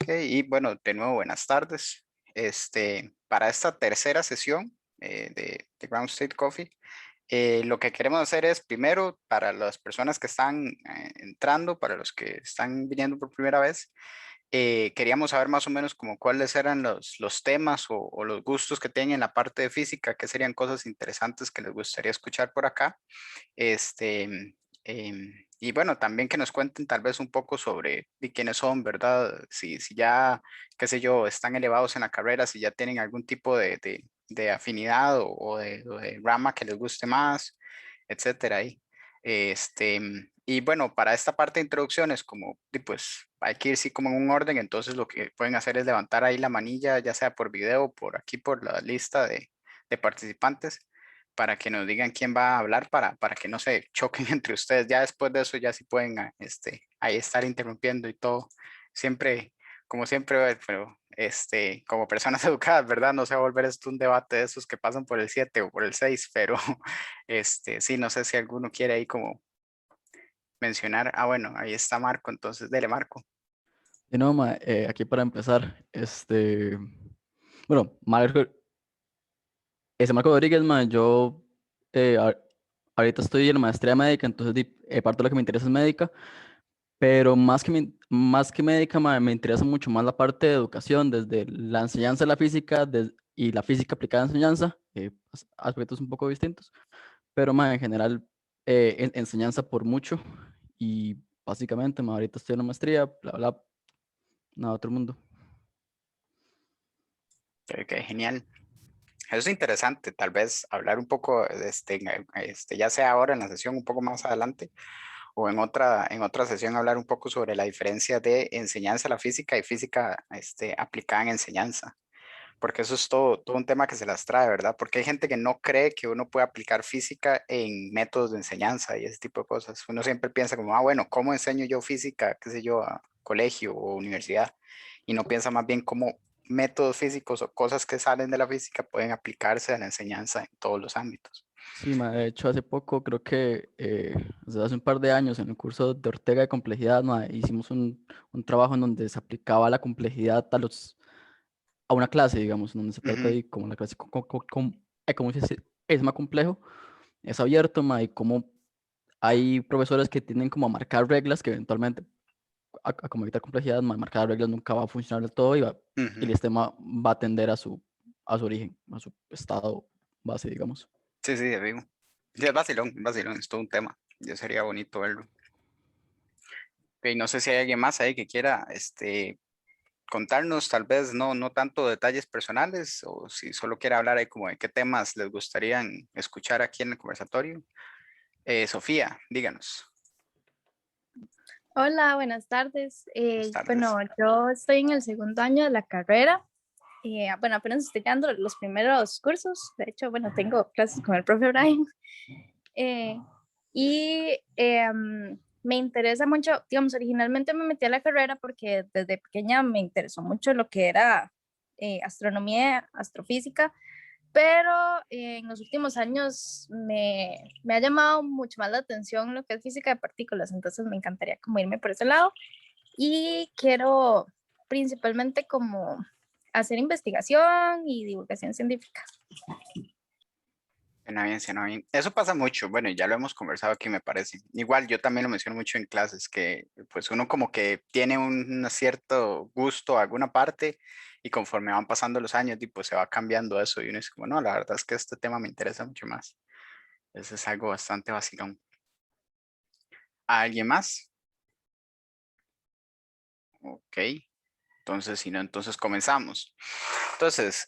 Y bueno, de nuevo, buenas tardes. Para esta tercera sesión de Ground State Coffee, lo que queremos hacer es, primero, para las personas que están entrando, para los que están viniendo por primera vez, queríamos saber más o menos como cuáles eran los temas o los gustos que tienen en la parte de física, qué serían cosas interesantes que les gustaría escuchar por acá. Y bueno, también que nos cuenten tal vez un poco sobre de quiénes son, ¿verdad? Si ya, qué sé yo, están elevados en la carrera, si ya tienen algún tipo de afinidad o de rama que les guste más, etcétera. Y bueno, para esta parte de introducciones, como pues hay que ir sí como en un orden, entonces lo que pueden hacer es levantar ahí la manilla, ya sea por video o por aquí por la lista de participantes para que nos digan quién va a hablar para que no se choquen entre ustedes. Ya después de eso ya sí pueden ahí estar interrumpiendo y todo. Siempre, como siempre, pero como personas educadas, ¿verdad? No se va a volver esto un debate de esos que pasan por el 7 o por el 6 pero sí, no sé si alguno quiere ahí como mencionar. Ah, bueno, ahí está Marco, entonces dele Marco. Y no, aquí para empezar, bueno, Marco Rodríguez, yo ahorita estoy en maestría médica, entonces parte de lo que me interesa es médica, pero más que médica, me interesa mucho más la parte de educación, desde la enseñanza de la física y la física aplicada a enseñanza, aspectos un poco distintos, pero en general, enseñanza por mucho, y básicamente, ahorita estoy en la maestría, bla, bla, nada, otro mundo. Ok, genial. Eso es interesante, tal vez hablar un poco, ya sea ahora en la sesión, un poco más adelante, o en otra sesión hablar un poco sobre la diferencia de enseñanza a la física y física, aplicada en enseñanza, porque eso es todo un tema que se las trae, ¿verdad? Porque hay gente que no cree que uno puede aplicar física en métodos de enseñanza y ese tipo de cosas. Uno siempre piensa como, ah, bueno, ¿cómo enseño yo física, qué sé yo, a colegio o universidad? Y no piensa más bien cómo métodos físicos o cosas que salen de la física pueden aplicarse a la enseñanza en todos los ámbitos. Sí, de hecho hace poco, creo que hace un par de años en el curso de Ortega de complejidad, hicimos un trabajo en donde se aplicaba la complejidad a una clase, digamos, en donde se trata Ujú. de cómo la clase, cómo es más complejo, es abierto, y cómo hay profesores que tienden como a marcar reglas que eventualmente, como evitar complejidad, marcar reglas nunca va a funcionar del todo y el Ujú. sistema va a tender a su origen, a su estado base, digamos. Sí, sí, de vivo. Sí, es vacilón, es todo un tema. Ya sería bonito verlo. Ok, no sé si hay alguien más ahí que quiera contarnos, tal vez no tanto detalles personales, o si solo quiere hablar ahí como de qué temas les gustaría escuchar aquí en el conversatorio. Sofía, díganos. Hola, buenas tardes. Buenas Bueno, tardes. yo estoy en el segundo año de la carrera. Bueno, apenas estoy dando los primeros cursos. De hecho, bueno, tengo clases con el profe Brian. Eh, Me interesa mucho, digamos, originalmente me metí a la carrera porque desde pequeña me interesó mucho lo que era astronomía, astrofísica, pero en los últimos años me ha llamado mucho más la atención lo que es física de partículas, entonces me encantaría como irme por ese lado y quiero principalmente como hacer investigación y divulgación científica. Suena bien, suena bien. Eso pasa mucho, bueno, y ya lo hemos conversado aquí, me parece. Igual yo también lo menciono mucho en clases, que pues uno como que tiene un cierto gusto a alguna parte y conforme van pasando los años, y pues se va cambiando eso y uno es como, no, la verdad es que este tema me interesa mucho más. Eso es algo bastante vacilón. ¿A alguien más? Ok. Entonces, si no, entonces comenzamos. Entonces,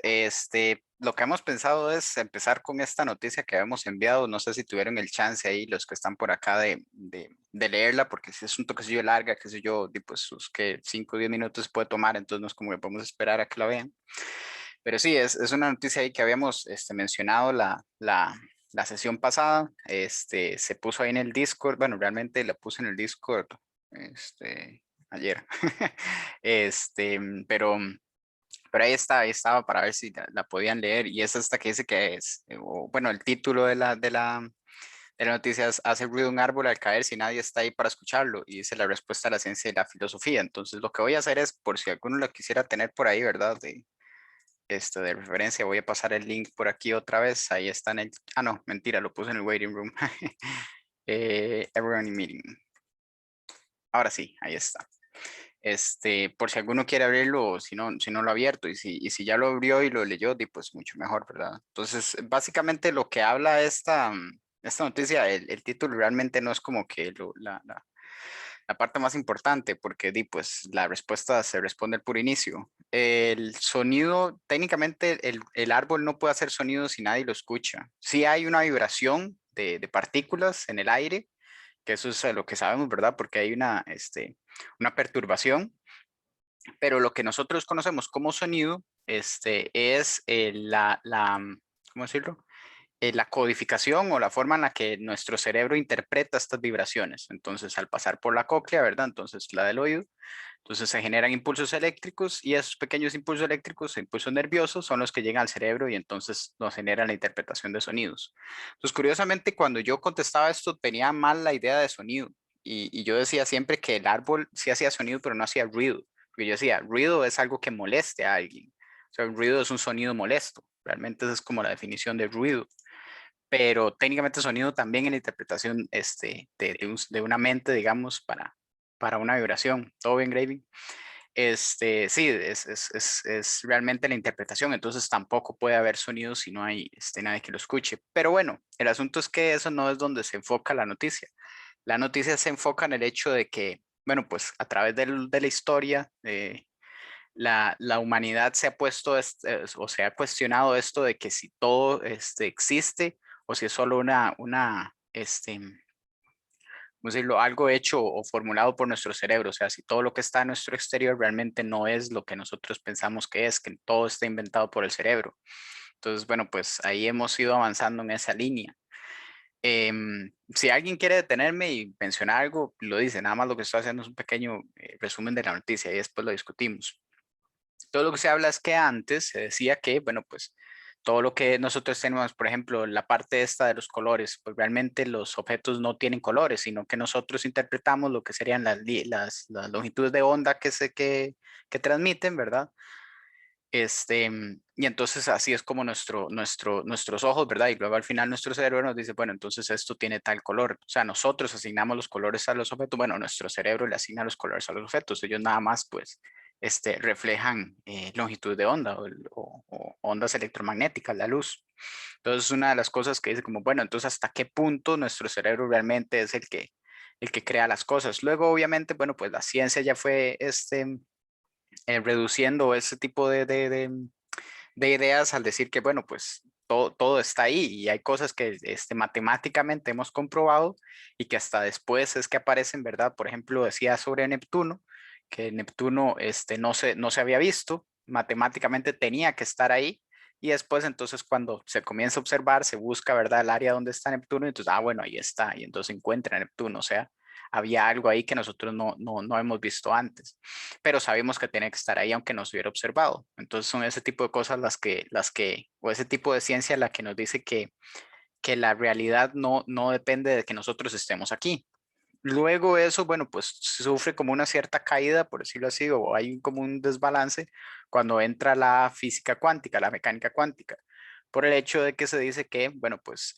lo que hemos pensado es empezar con esta noticia que habíamos enviado. No sé si tuvieron el chance ahí, los que están por acá, de leerla, porque si es un toquecillo larga, qué sé yo, pues sus que 5 o 10 minutos puede tomar, entonces no es como que podemos esperar a que la vean. Pero sí, es una noticia ahí que habíamos mencionado la sesión pasada. Se puso ahí en el Discord, bueno, realmente la puse en el Discord ayer. Pero pero ahí estaba para ver si la podían leer. Y es esta que dice que es, bueno, el título de las noticias, ¿hace ruido un árbol al caer si nadie está ahí para escucharlo? Y dice la respuesta a la ciencia y la filosofía. Entonces lo que voy a hacer es, por si alguno lo quisiera tener por ahí, ¿verdad? De referencia, voy a pasar el link por aquí otra vez. Ahí está en el... Ah, no, mentira, lo puse en el waiting room. Everyone in meeting. Ahora sí, ahí está. Por si alguno quiere abrirlo, o si no lo ha abierto, y si ya lo abrió y lo leyó, pues mucho mejor, ¿verdad? Entonces, básicamente lo que habla esta noticia, el título realmente no es como que la parte más importante, porque pues la respuesta se responde al puro inicio. El sonido, técnicamente el árbol no puede hacer sonido si nadie lo escucha. Sí hay una vibración de partículas en el aire, que eso es lo que sabemos, ¿verdad? Porque hay una perturbación, pero lo que nosotros conocemos como sonido es ¿cómo decirlo? La codificación o la forma en la que nuestro cerebro interpreta estas vibraciones. Entonces, al pasar por la cóclea, ¿verdad? Entonces, la del oído, entonces se generan impulsos eléctricos y esos pequeños impulsos eléctricos, impulsos nerviosos, son los que llegan al cerebro y entonces nos generan la interpretación de sonidos. Entonces, curiosamente, cuando yo contestaba esto, tenía mal la idea de sonido y yo decía siempre que el árbol sí hacía sonido, pero no hacía ruido. Porque yo decía, ruido es algo que moleste a alguien. O sea, el ruido es un sonido molesto. Realmente esa es como la definición de ruido, pero técnicamente sonido también en la interpretación de una mente, digamos, para una vibración. ¿Todo bien, Gravy? Sí, es realmente la interpretación, entonces tampoco puede haber sonido si no hay nadie que lo escuche. Pero bueno, el asunto es que eso no es donde se enfoca la noticia. La noticia se enfoca en el hecho de que, bueno, pues a través de la historia, la humanidad se ha puesto o se ha cuestionado esto de que si todo existe o si es solo ¿cómo decirlo? Algo hecho o formulado por nuestro cerebro. O sea, si todo lo que está en nuestro exterior realmente no es lo que nosotros pensamos que todo está inventado por el cerebro. Entonces, bueno, pues ahí hemos ido avanzando en esa línea. Si alguien quiere detenerme y mencionar algo, lo dice. Nada más lo que estoy haciendo es un pequeño resumen de la noticia y después lo discutimos. Todo lo que se habla es que antes se decía que, bueno, pues todo lo que nosotros tenemos, por ejemplo, la parte esta de los colores, pues realmente los objetos no tienen colores, sino que nosotros interpretamos lo que serían las longitudes de onda que transmiten, ¿verdad? Y entonces así es como nuestros ojos, ¿verdad? Y luego al final nuestro cerebro nos dice, bueno, entonces esto tiene tal color. O sea, nosotros asignamos los colores a los objetos, bueno, nuestro cerebro le asigna los colores a los objetos. Ellos nada más, pues, reflejan longitud de onda o ondas electromagnéticas, la luz. Entonces, una de las cosas que dice como, bueno, entonces hasta qué punto nuestro cerebro realmente es el que crea las cosas. Luego, obviamente, bueno, pues la ciencia ya fue, reduciendo ese tipo de ideas al decir que, bueno, pues todo está ahí y hay cosas que matemáticamente hemos comprobado y que hasta después es que aparecen, ¿verdad? Por ejemplo, decía sobre Neptuno, que Neptuno no se había visto, matemáticamente tenía que estar ahí. Y después, entonces, cuando se comienza a observar, se busca, ¿verdad?, el área donde está Neptuno, y entonces, bueno, ahí está, y entonces se encuentra Neptuno, o sea, había algo ahí que nosotros no hemos visto antes, pero sabemos que tiene que estar ahí aunque no se hubiera observado. Entonces son ese tipo de cosas o ese tipo de ciencia la que nos dice que la realidad no depende de que nosotros estemos aquí. Luego eso, bueno, pues sufre como una cierta caída, por decirlo así, o hay como un desbalance cuando entra la física cuántica, la mecánica cuántica, por el hecho de que se dice que, bueno, pues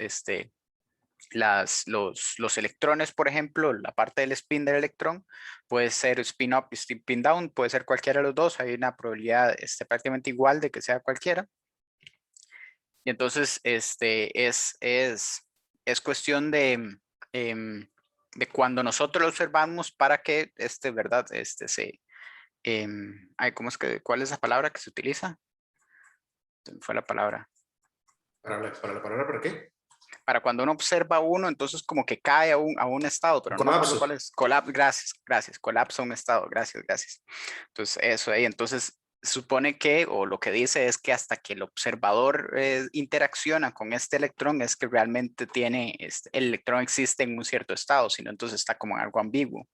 los electrones, por ejemplo, la parte del spin del electrón puede ser spin up y spin down, puede ser cualquiera de los dos, hay una probabilidad prácticamente igual de que sea cualquiera. Y entonces es cuestión de cuando nosotros lo observamos para que ¿verdad? ¿Cuál es la palabra que se utiliza? Fue la palabra. ¿Para la palabra para qué? Para cuando uno observa uno, entonces como que cae a un estado, pero no me acuerdo cuál es. Gracias, colapsa un estado, gracias. Entonces eso ahí, entonces supone que, o lo que dice es que hasta que el observador interacciona con este electrón es que realmente el electrón existe en un cierto estado, sino entonces está como en algo ambiguo.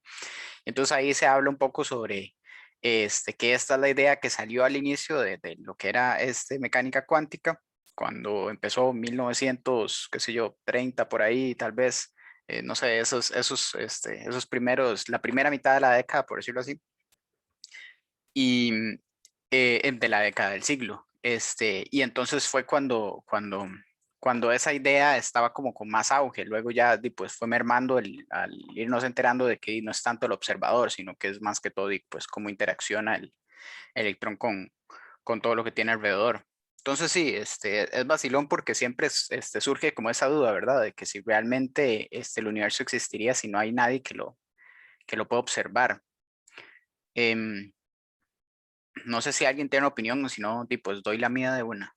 Entonces ahí se habla un poco sobre que esta es la idea que salió al inicio de lo que era mecánica cuántica, cuando empezó 1900, qué sé yo, 30 por ahí, tal vez, no sé, esos primeros, la primera mitad de la década, por decirlo así, y de la década del siglo. Y entonces fue cuando esa idea estaba como con más auge. Luego ya pues, fue mermando al irnos enterando de que no es tanto el observador, sino que es más que todo pues, cómo interacciona el electrón con todo lo que tiene alrededor. Entonces sí, es vacilón porque siempre surge como esa duda, ¿verdad? De que si realmente el universo existiría si no hay nadie que lo pueda observar. Em, no sé si alguien tiene una opinión o si no, pues doy la mía de una.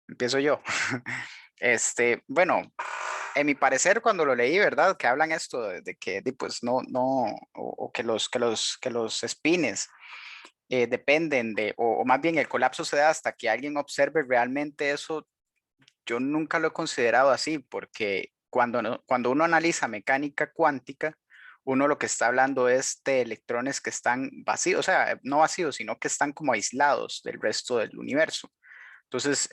Empiezo yo. Bueno, en mi parecer, cuando lo leí, ¿verdad? Que hablan esto de que pues no, o que los espines dependen o más bien el colapso se da hasta que alguien observe realmente eso. Yo nunca lo he considerado así, porque cuando uno analiza mecánica cuántica, uno lo que está hablando es de electrones que están vacíos, o sea, no vacíos, sino que están como aislados del resto del universo. Entonces,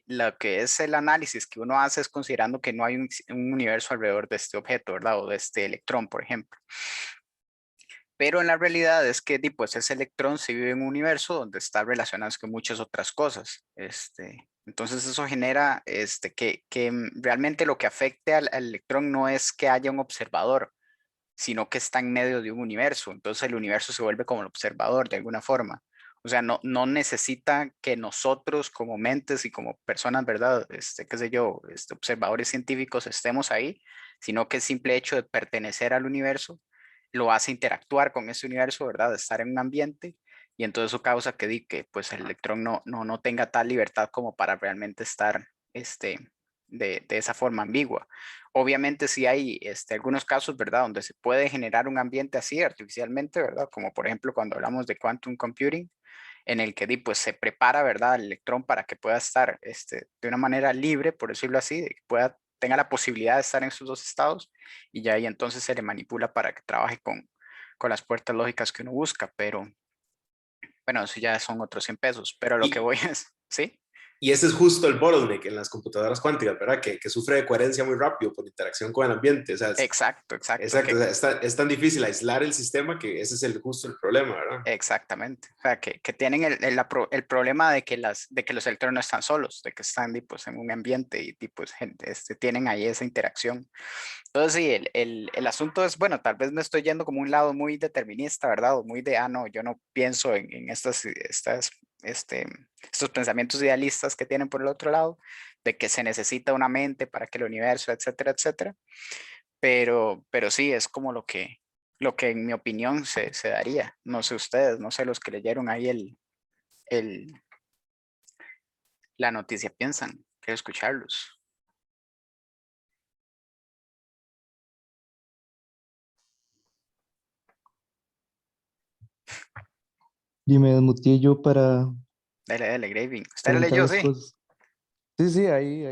lo que es el análisis que uno hace es considerando que no hay un universo alrededor de este objeto, ¿verdad? O de este electrón, por ejemplo. Pero en la realidad es que pues, ese electrón sí vive en un universo donde está relacionado con muchas otras cosas. Entonces eso genera que realmente lo que afecte al electrón no es que haya un observador, sino que está en medio de un universo. Entonces el universo se vuelve como el observador de alguna forma. O sea, no necesita que nosotros como mentes y como personas, ¿verdad? Qué sé yo, observadores científicos estemos ahí, sino que el simple hecho de pertenecer al universo lo hace interactuar con ese universo, ¿verdad? De estar en un ambiente y entonces eso causa que pues el electrón no tenga tal libertad como para realmente estar de esa forma ambigua. Obviamente sí hay algunos casos, ¿verdad? Donde se puede generar un ambiente así artificialmente, ¿verdad? Como por ejemplo cuando hablamos de quantum computing, en el que pues se prepara, ¿verdad? El electrón para que pueda estar de una manera libre, por decirlo así, de que tenga la posibilidad de estar en esos dos estados y ya ahí entonces se le manipula para que trabaje con las puertas lógicas que uno busca, pero bueno, eso ya son otros 100 pesos, pero lo que voy es, ¿sí? Y ese es justo el bottleneck en las computadoras cuánticas, ¿verdad? Que sufre de coherencia muy rápido por interacción con el ambiente. O sea, Exacto. exacto, o sea, es tan difícil aislar el sistema que ese es justo el problema, ¿verdad? Exactamente. O sea, que tienen el problema de que los electrones no están solos, de que están pues, en un ambiente y pues, tienen ahí esa interacción. Entonces, sí, el asunto es, bueno, tal vez me estoy yendo como un lado muy determinista, ¿verdad? O muy de, no, yo no pienso en estos pensamientos idealistas que tienen por el otro lado, de que se necesita una mente para que el universo, etcétera, etcétera. Pero sí, es como lo que en mi opinión se daría. No sé ustedes, no sé los que leyeron ahí el, la noticia piensan. Quiero escucharlos. Y me desmuteé yo para Dele, Graving. ¿Usted la preguntar leyó? las Sí. cosas. Sí, sí, ahí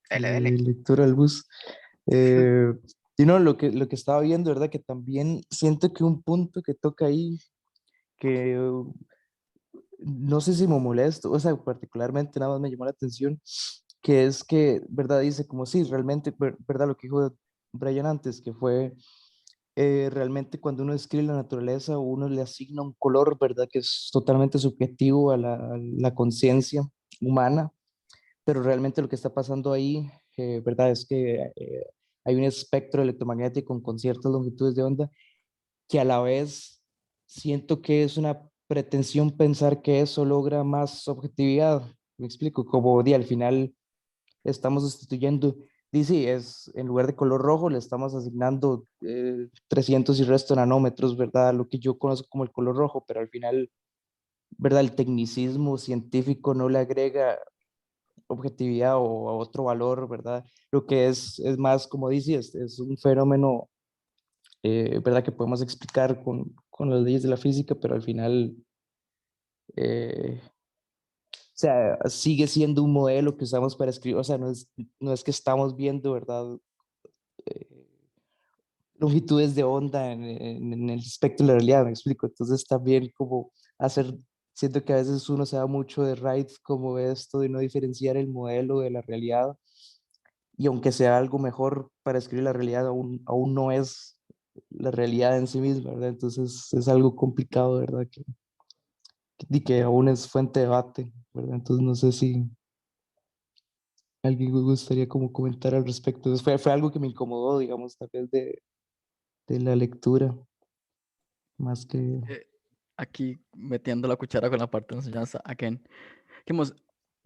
Dele. lectura al bus. Eh, y no, lo que estaba viendo, ¿verdad? Que también siento que un punto que toca ahí, que no sé si me molesto, o sea, particularmente nada más me llamó la atención, que es que, ¿verdad? Dice como sí, realmente, ¿verdad? Lo que dijo Brian antes, que fue realmente cuando uno describe la naturaleza, uno le asigna un color, ¿verdad? Que es totalmente subjetivo a la conciencia humana, pero realmente lo que está pasando ahí, ¿verdad? Es que hay un espectro electromagnético con ciertas longitudes de onda que a la vez siento que es una pretensión pensar que eso logra más objetividad. Me explico, como al final estamos sustituyendo, dice, es en lugar de color rojo le estamos asignando 300 y resto nanómetros, ¿verdad? Lo que yo conozco como el color rojo, pero al final, ¿verdad? El tecnicismo científico no le agrega objetividad o a otro valor, ¿verdad? Lo que es más, como dice, es un fenómeno, ¿verdad? Que podemos explicar con las leyes de la física, pero al final, o sea, sigue siendo un modelo que usamos para escribir, o sea, no es que estamos viendo, ¿verdad? Eh, Longitudes de onda en el espectro de la realidad, me explico. Entonces también como hacer, siento que a veces uno se da mucho de right como esto de no diferenciar el modelo de la realidad, y aunque sea algo mejor para escribir la realidad, aún no es la realidad en sí misma, ¿verdad? Entonces es algo complicado, ¿verdad? Y que aún es fuente de debate, ¿verdad? Entonces no sé si alguien me gustaría como comentar al respecto. Entonces, fue algo que me incomodó, digamos, tal vez de la lectura, más que... Eh, Aquí metiendo la cuchara con la parte de enseñanza, again. Digamos,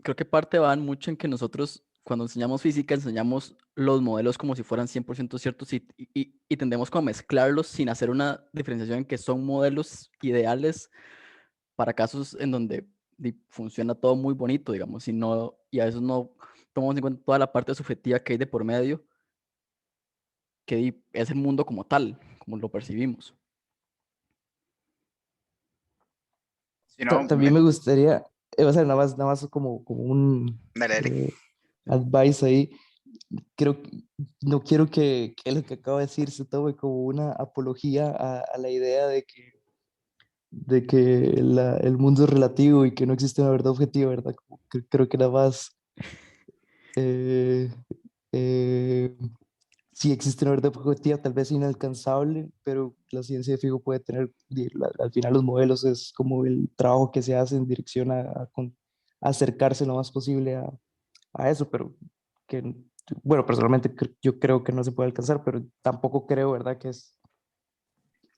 creo que parte van mucho en que nosotros, cuando enseñamos física, enseñamos los modelos como si fueran 100% ciertos y tendemos como a mezclarlos sin hacer una diferenciación en que son modelos ideales para casos en donde funciona todo muy bonito, digamos, y a veces no tomamos en cuenta toda la parte subjetiva que hay de por medio, que es el mundo como tal, como lo percibimos. Si no, También me gustaría, o sea, nada más como un dale, dale. eh, advice ahí. No quiero que lo que acabo de decir se tome como una apología a la idea de que el mundo es relativo y que no existe una verdad objetiva, ¿verdad? Creo que nada más eh, eh, sí existe una verdad objetiva, tal vez inalcanzable, pero la ciencia de fijo puede tener, al final los modelos es como el trabajo que se hace en dirección a acercarse lo más posible a eso, pero que, bueno, personalmente yo creo que no se puede alcanzar, pero tampoco creo, ¿verdad? Que es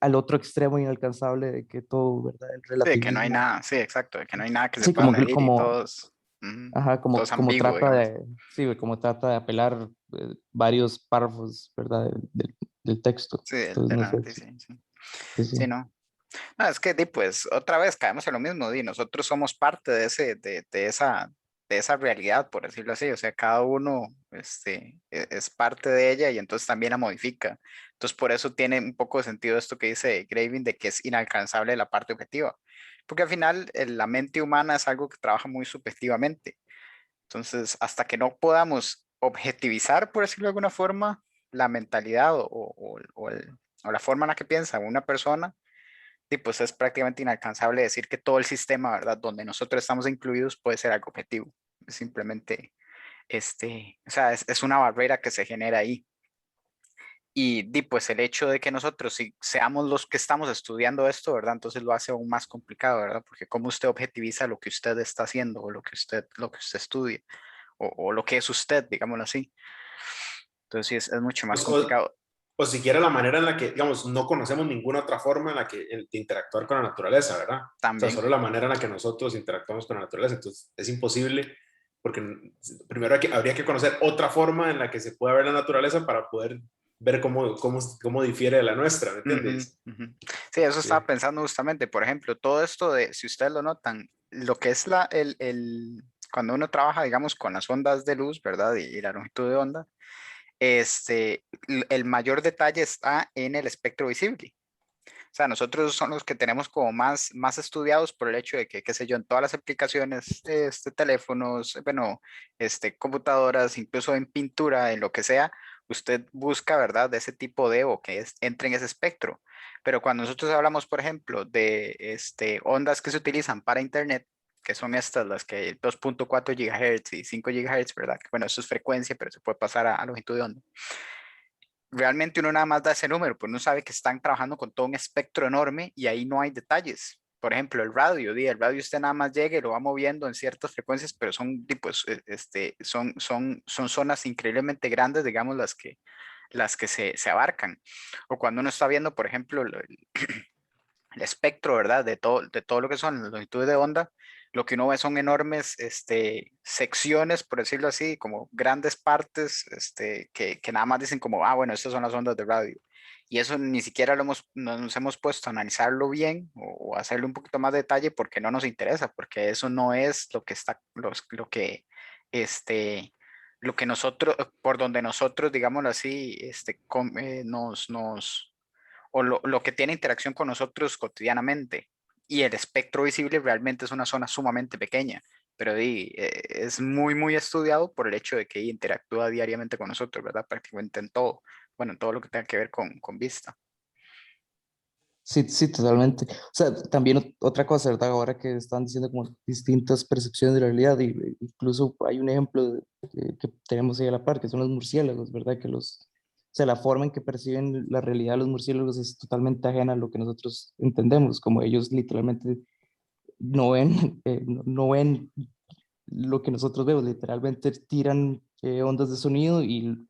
al otro extremo inalcanzable de que todo, ¿verdad? El Sí, de que no hay relativismo. nada, sí, exacto, de que no hay nada que se Sí, pueda como, medir y como, todos, ajá, todo como, es como ambiguo, trata digamos. de, sí, como trata de apelar varios párrafos, ¿verdad? Del texto. Sí, Entonces, de no la sé, noticia, sí. sí, sí. Sí, no. No, es que pues otra vez caemos en lo mismo, nosotros somos parte de de esa realidad, por decirlo así, o sea, cada uno es parte de ella y entonces también la modifica. Entonces por eso tiene un poco de sentido esto que dice Graving de que es inalcanzable la parte objetiva, porque al final la mente humana es algo que trabaja muy subjetivamente. Entonces, hasta que no podamos objetivizar, por decirlo de alguna forma, la mentalidad o la forma en la que piensa una persona, y pues es prácticamente inalcanzable decir que todo el sistema, ¿verdad? Donde nosotros estamos incluidos puede ser algo objetivo. Simplemente, o sea, es una barrera que se genera ahí. Pues el hecho de que nosotros si seamos los que estamos estudiando esto, ¿verdad? Entonces lo hace aún más complicado, ¿verdad? Porque cómo usted objetiviza lo que usted está haciendo o lo que usted estudia o lo que es usted, digámoslo así. Entonces sí, es mucho más Pues, o, complicado o siquiera la manera en la que, digamos, no conocemos ninguna otra forma en la que de interactuar con la naturaleza, ¿verdad? O sea, también. solo la manera en la que nosotros interactuamos con la naturaleza. Entonces, es imposible porque primero habría que conocer otra forma en la que se pueda ver la naturaleza para poder ver cómo difiere de la nuestra, ¿me Ujú, entiendes? ujú. Sí, eso Sí. estaba pensando justamente. Por ejemplo, todo esto de, si ustedes lo notan, lo que es cuando uno trabaja, digamos, con las ondas de luz, ¿verdad? Y la longitud de onda, el mayor detalle está en el espectro visible. O sea, nosotros son los que tenemos como más estudiados por el hecho de que, qué sé yo, en todas las aplicaciones, teléfonos, bueno, computadoras, incluso en pintura, en lo que sea, usted busca, ¿verdad?, de ese tipo de o que entre en ese espectro. Pero cuando nosotros hablamos, por ejemplo, de ondas que se utilizan para Internet, que son estas, las que 2.4 GHz y 5 GHz, ¿verdad? Que, bueno, eso es frecuencia, pero se puede pasar a longitud de onda. Realmente uno nada más da ese número, pues uno sabe que están trabajando con todo un espectro enorme y ahí no hay detalles. Por ejemplo, el radio usted nada más llega y lo va moviendo en ciertas frecuencias, pero son tipos, son zonas increíblemente grandes, digamos, las que se abarcan. O cuando uno está viendo, por ejemplo, el espectro, ¿verdad? De todo lo que son las longitudes de onda, lo que uno ve son enormes secciones, por decirlo así, como grandes partes que nada más dicen como, ah, bueno, estas son las ondas de radio. Y eso ni siquiera nos hemos puesto a analizarlo bien o hacerle un poquito más detalle porque no nos interesa, porque eso no es lo que está, este, lo que nosotros, por donde nosotros, digámoslo así, o lo que tiene interacción con nosotros cotidianamente. Y el espectro visible realmente es una zona sumamente pequeña, pero es muy estudiado por el hecho de que interactúa diariamente con nosotros, ¿verdad? Prácticamente en todo, bueno, en todo lo que tenga que ver con vista. Sí, sí, totalmente. O sea, también otra cosa, ¿verdad? Ahora que están diciendo como distintas percepciones de la realidad, y, incluso hay un ejemplo que tenemos ahí a la par, que son los murciélagos, ¿verdad? O sea, la forma en que perciben la realidad los murciélagos es totalmente ajena a lo que nosotros entendemos, como ellos literalmente no ven, no ven lo que nosotros vemos, literalmente tiran ondas de sonido y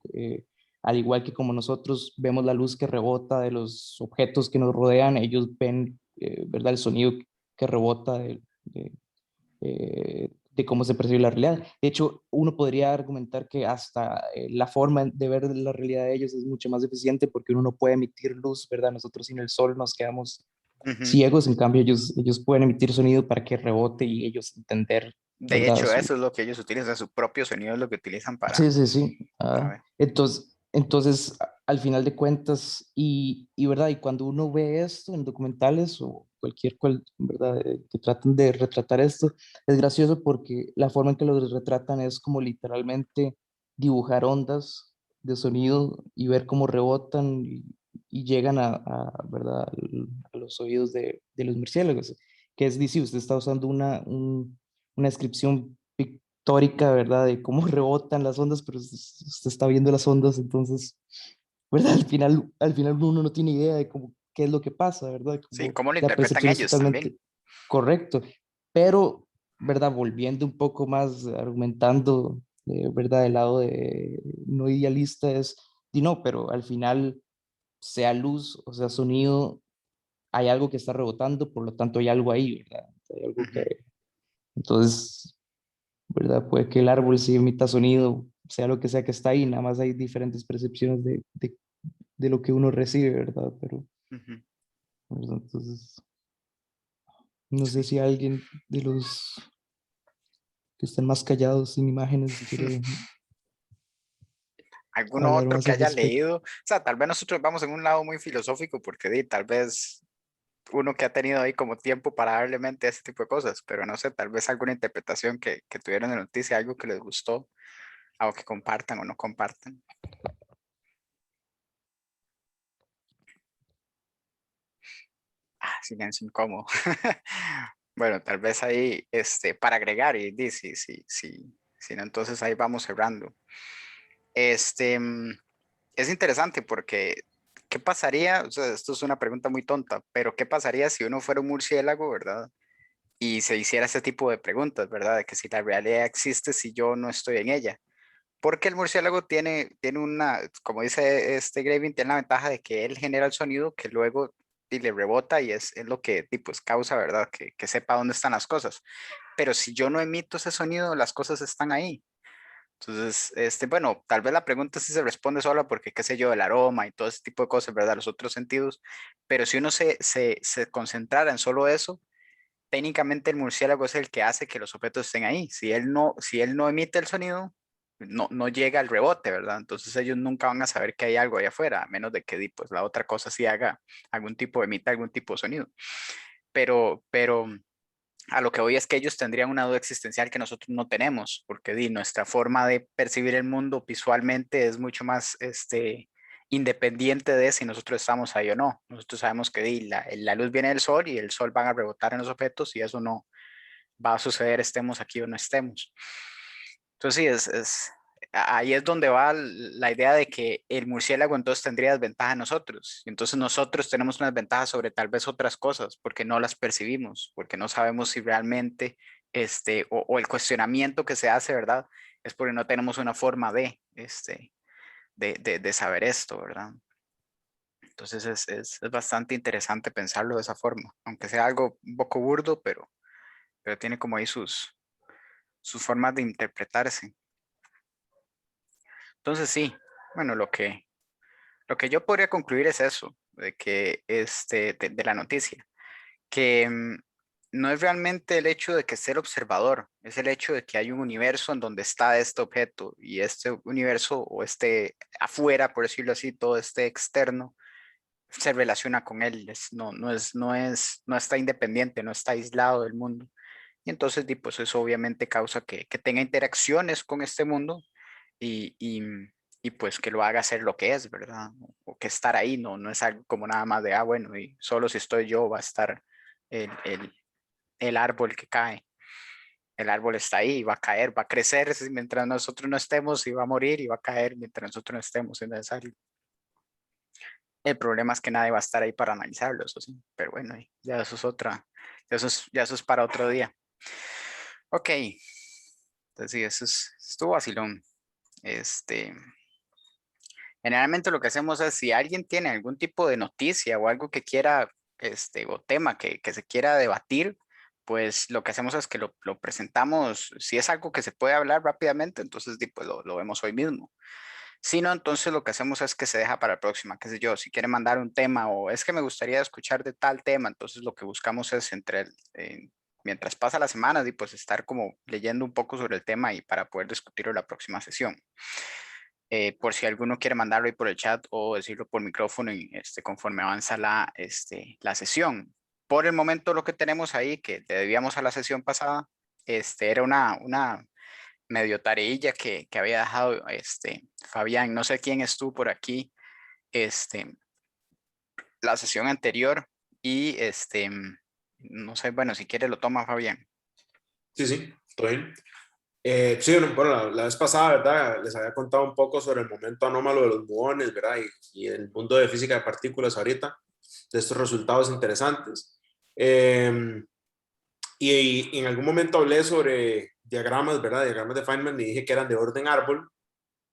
al igual que como nosotros vemos la luz que rebota de los objetos que nos rodean, ellos ven, ¿verdad? El sonido que rebota de cómo se percibe la realidad. De hecho, uno podría argumentar que hasta la forma de ver la realidad de ellos es mucho más eficiente porque uno no puede emitir luz, ¿verdad? Nosotros sin el sol nos quedamos Ujú. ciegos, en cambio ellos pueden emitir sonido para que rebote y ellos entender, De ¿verdad? hecho, eso es lo que ellos utilizan, su propio sonido es lo que utilizan Sí, sí, sí. para ver. Entonces, al final de cuentas, ¿verdad? Y cuando uno ve esto en documentales o ¿verdad? Que tratan de retratar esto, es gracioso porque la forma en que lo retratan es como literalmente dibujar ondas de sonido y ver cómo rebotan y llegan ¿verdad? A los oídos de los murciélagos, que es, dice, usted está usando una descripción pictórica, ¿verdad? De cómo rebotan las ondas, pero usted está viendo las ondas, entonces, ¿verdad? Al final uno no tiene idea de cómo, qué es lo que pasa, ¿verdad? Sí, Como ¿cómo lo la interpretan percepción es ellos también? totalmente correcto, pero, ¿verdad? Volviendo un poco más, argumentando, ¿verdad? Del lado de no idealista es, y no, pero al final, sea luz o sea sonido, hay algo que está rebotando, por lo tanto hay algo ahí, ¿verdad? Hay algo Ujú. que, entonces, ¿verdad? Puede que el árbol sí emita sonido, sea lo que sea que está ahí, nada más hay diferentes percepciones de lo que uno recibe, ¿verdad? Pero, Ujú. ¿verdad? Entonces, no sé Sí. si alguien de los que están más callados sin imágenes quiere ¿Alguno hablar otro más que al haya respecto. leído? O sea, tal vez nosotros vamos en un lado muy filosófico porque tal vez uno que ha tenido ahí como tiempo para darle mente a ese tipo de cosas, pero no sé, tal vez alguna interpretación que tuvieron de noticia, algo que les gustó, algo que compartan o no compartan. Silencio incómodo. Bueno, tal vez ahí, para agregar y si no, entonces ahí vamos cerrando. Este, mm, es interesante porque, ¿qué pasaría? O sea, esto es una pregunta muy tonta, pero ¿qué pasaría si uno fuera un murciélago, verdad? Y se hiciera ese tipo de preguntas, ¿verdad? De que si la realidad existe si yo no estoy en ella. Porque el murciélago tiene una, como dice Graving, tiene la ventaja de que él genera el sonido que luego le rebota y es lo que pues, causa, ¿verdad? Que sepa dónde están las cosas. Pero si yo no emito ese sonido, las cosas están ahí. Entonces, bueno, tal vez la pregunta sí se responde sola porque, qué sé yo, el aroma y todo ese tipo de cosas, ¿verdad? Los otros sentidos. Pero si uno se concentrara en solo eso, técnicamente el murciélago es el que hace que los objetos estén ahí. Si él no emite el sonido, no llega el rebote, ¿verdad? Entonces ellos nunca van a saber que hay algo allá afuera, a menos de que pues, la otra cosa sí haga emita algún tipo de sonido. Pero a lo que voy es que ellos tendrían una duda existencial que nosotros no tenemos, porque nuestra forma de percibir el mundo visualmente es mucho más independiente de si nosotros estamos ahí o no. Nosotros sabemos que la luz viene del sol y el sol va a rebotar en los objetos y eso no va a suceder estemos aquí o no estemos. Entonces sí, ahí es donde va la idea de que el murciélago entonces tendría desventaja en nosotros. Y entonces nosotros tenemos una desventaja sobre tal vez otras cosas porque no las percibimos, porque no sabemos si realmente, o el cuestionamiento que se hace, ¿verdad? Es porque no tenemos una forma de saber esto, ¿verdad? Entonces es bastante interesante pensarlo de esa forma, aunque sea algo un poco burdo, pero tiene como ahí sus formas de interpretarse. Entonces sí, bueno, lo que yo podría concluir es eso, de que de la noticia, que no es realmente el hecho de que sea el observador, es el hecho de que hay un universo en donde está este objeto y este universo o afuera, por decirlo así, todo este externo se relaciona con él, no está independiente, no está aislado del mundo. Y entonces, pues eso obviamente causa que tenga interacciones con este mundo y y pues que lo haga ser lo que es, ¿verdad? O que estar ahí, no es algo como nada más de, bueno, y solo si estoy yo va a estar el árbol que cae. El árbol está ahí, va a caer, va a crecer mientras nosotros no estemos y va a morir y va a caer mientras nosotros no estemos, es necesario. El problema es que nadie va a estar ahí para analizarlo, eso sí, pero bueno, ya eso es ya eso es para otro día. Ok, entonces sí, estuvo vacilón. Generalmente lo que hacemos es, si alguien tiene algún tipo de noticia o algo que quiera, o tema que se quiera debatir, pues lo que hacemos es que lo presentamos. Si es algo que se puede hablar rápidamente, entonces pues, lo vemos hoy mismo. Si no, entonces lo que hacemos es que se deja para la próxima, qué sé yo, si quiere mandar un tema o es que me gustaría escuchar de tal tema, entonces lo que buscamos es mientras pasa la semana, y pues estar como leyendo un poco sobre el tema y para poder discutirlo en la próxima sesión. Por si alguno quiere mandarlo ahí por el chat o decirlo por micrófono y conforme avanza la sesión. Por el momento lo que tenemos ahí, que le debíamos a la sesión pasada, era una medio tareilla que había dejado Fabián, no sé quién estuvo por aquí la sesión anterior y no sé, bueno, si quiere lo toma Fabián. Sí, estoy bien. Sí, bueno, la vez pasada, ¿verdad? Les había contado un poco sobre el momento anómalo de los muones, ¿verdad? Y el mundo de física de partículas ahorita, de estos resultados interesantes. Y en algún momento hablé sobre diagramas, ¿verdad? Diagramas de Feynman y dije que eran de orden árbol.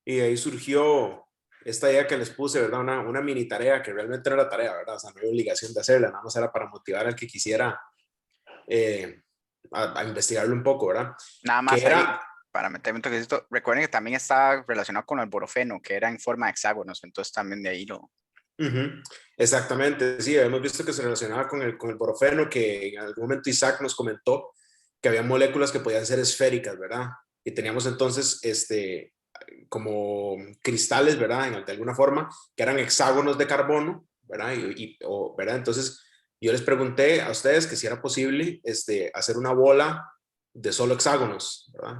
Y de ahí surgió esta idea que les puse, ¿verdad? Una mini tarea que realmente no era tarea, ¿verdad? O sea, no hay obligación de hacerla, nada más era para motivar al que quisiera a investigarlo un poco, ¿verdad? Nada más Que ahí, era, para meterme un toquecito, recuerden que también está relacionado con el borofeno, que era en forma de hexágonos, entonces también de ahí lo... Exactamente, sí, hemos visto que se relacionaba con el borofeno, que en algún momento Isaac nos comentó que había moléculas que podían ser esféricas, ¿verdad? Y teníamos entonces como cristales, ¿verdad? De alguna forma, que eran hexágonos de carbono, ¿verdad? ¿verdad? Entonces, yo les pregunté a ustedes que si era posible hacer una bola de solo hexágonos, ¿verdad?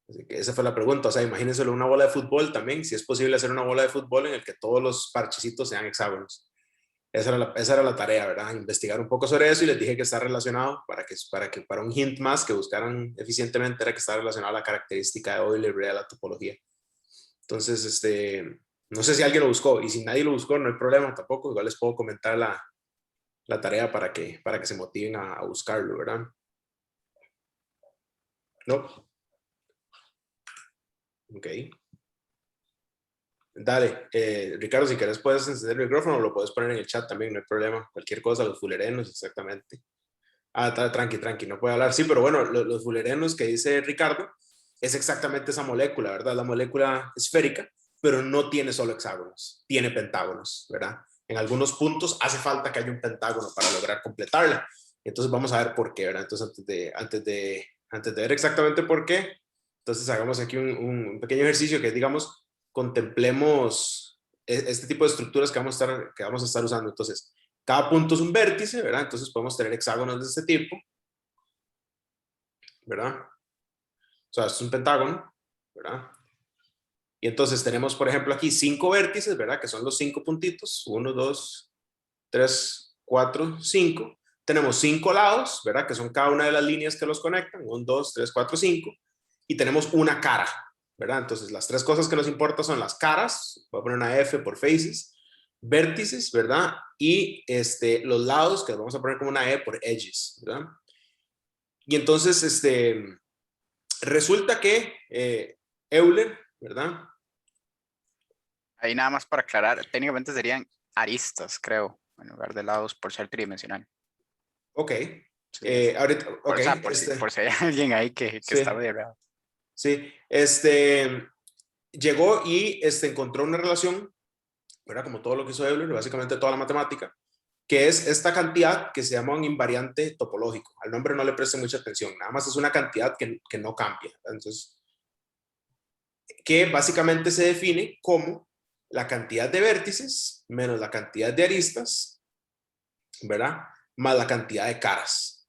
Así que esa fue la pregunta, o sea, imagínense una bola de fútbol también, si es posible hacer una bola de fútbol en el que todos los parchecitos sean hexágonos. Esa era la tarea, ¿verdad? Investigar un poco sobre eso y les dije que está relacionado, para un hint más que buscaran eficientemente, era que está relacionado a la característica de Euler y a la topología. Entonces, no sé si alguien lo buscó, y si nadie lo buscó, no hay problema tampoco, igual les puedo comentar la tarea para que se motiven a buscarlo, ¿verdad? ¿No? Ok. Dale, Ricardo, si querés puedes encender el micrófono o lo puedes poner en el chat también, no hay problema. Cualquier cosa, los fulerenos, exactamente. Tranqui, no puede hablar. Sí, pero bueno, los fulerenos que dice Ricardo es exactamente esa molécula, ¿verdad? La molécula esférica, pero no tiene solo hexágonos, tiene pentágonos, ¿verdad? En algunos puntos hace falta que haya un pentágono para lograr completarla. Entonces vamos a ver por qué, ¿verdad? Entonces antes de ver exactamente por qué, entonces hagamos aquí un pequeño ejercicio que digamos, contemplemos este tipo de estructuras que vamos a estar usando. Entonces, cada punto es un vértice, ¿verdad? Entonces podemos tener hexágonos de este tipo, ¿verdad? O sea, es un pentágono, ¿verdad? Y entonces tenemos, por ejemplo, aquí 5 vértices, ¿verdad? Que son los 5 puntitos. 1, 2, 3, 4, 5. Tenemos 5 lados, ¿verdad? Que son cada una de las líneas que los conectan. 1, 2, 3, 4, 5. Y tenemos una cara, ¿verdad? Entonces las 3 cosas que nos importan son las caras. Voy a poner una F por faces. Vértices, ¿verdad? Y los lados, que vamos a poner como una E por edges, ¿verdad? Y entonces, resulta que Euler, ¿verdad? Ahí nada más para aclarar, técnicamente serían aristas, creo, en lugar de lados por ser tridimensional. Ok. Sí, Ahorita, ok. o sea, por si hay alguien ahí que sí, está medio raro. sí. Llegó y encontró una relación, ¿verdad? Como todo lo que hizo Euler, básicamente toda la matemática, que es esta cantidad que se llama un invariante topológico. Al nombre no le preste mucha atención, nada más es una cantidad que no cambia. Entonces, que básicamente se define como la cantidad de vértices menos la cantidad de aristas, ¿verdad? Más la cantidad de caras.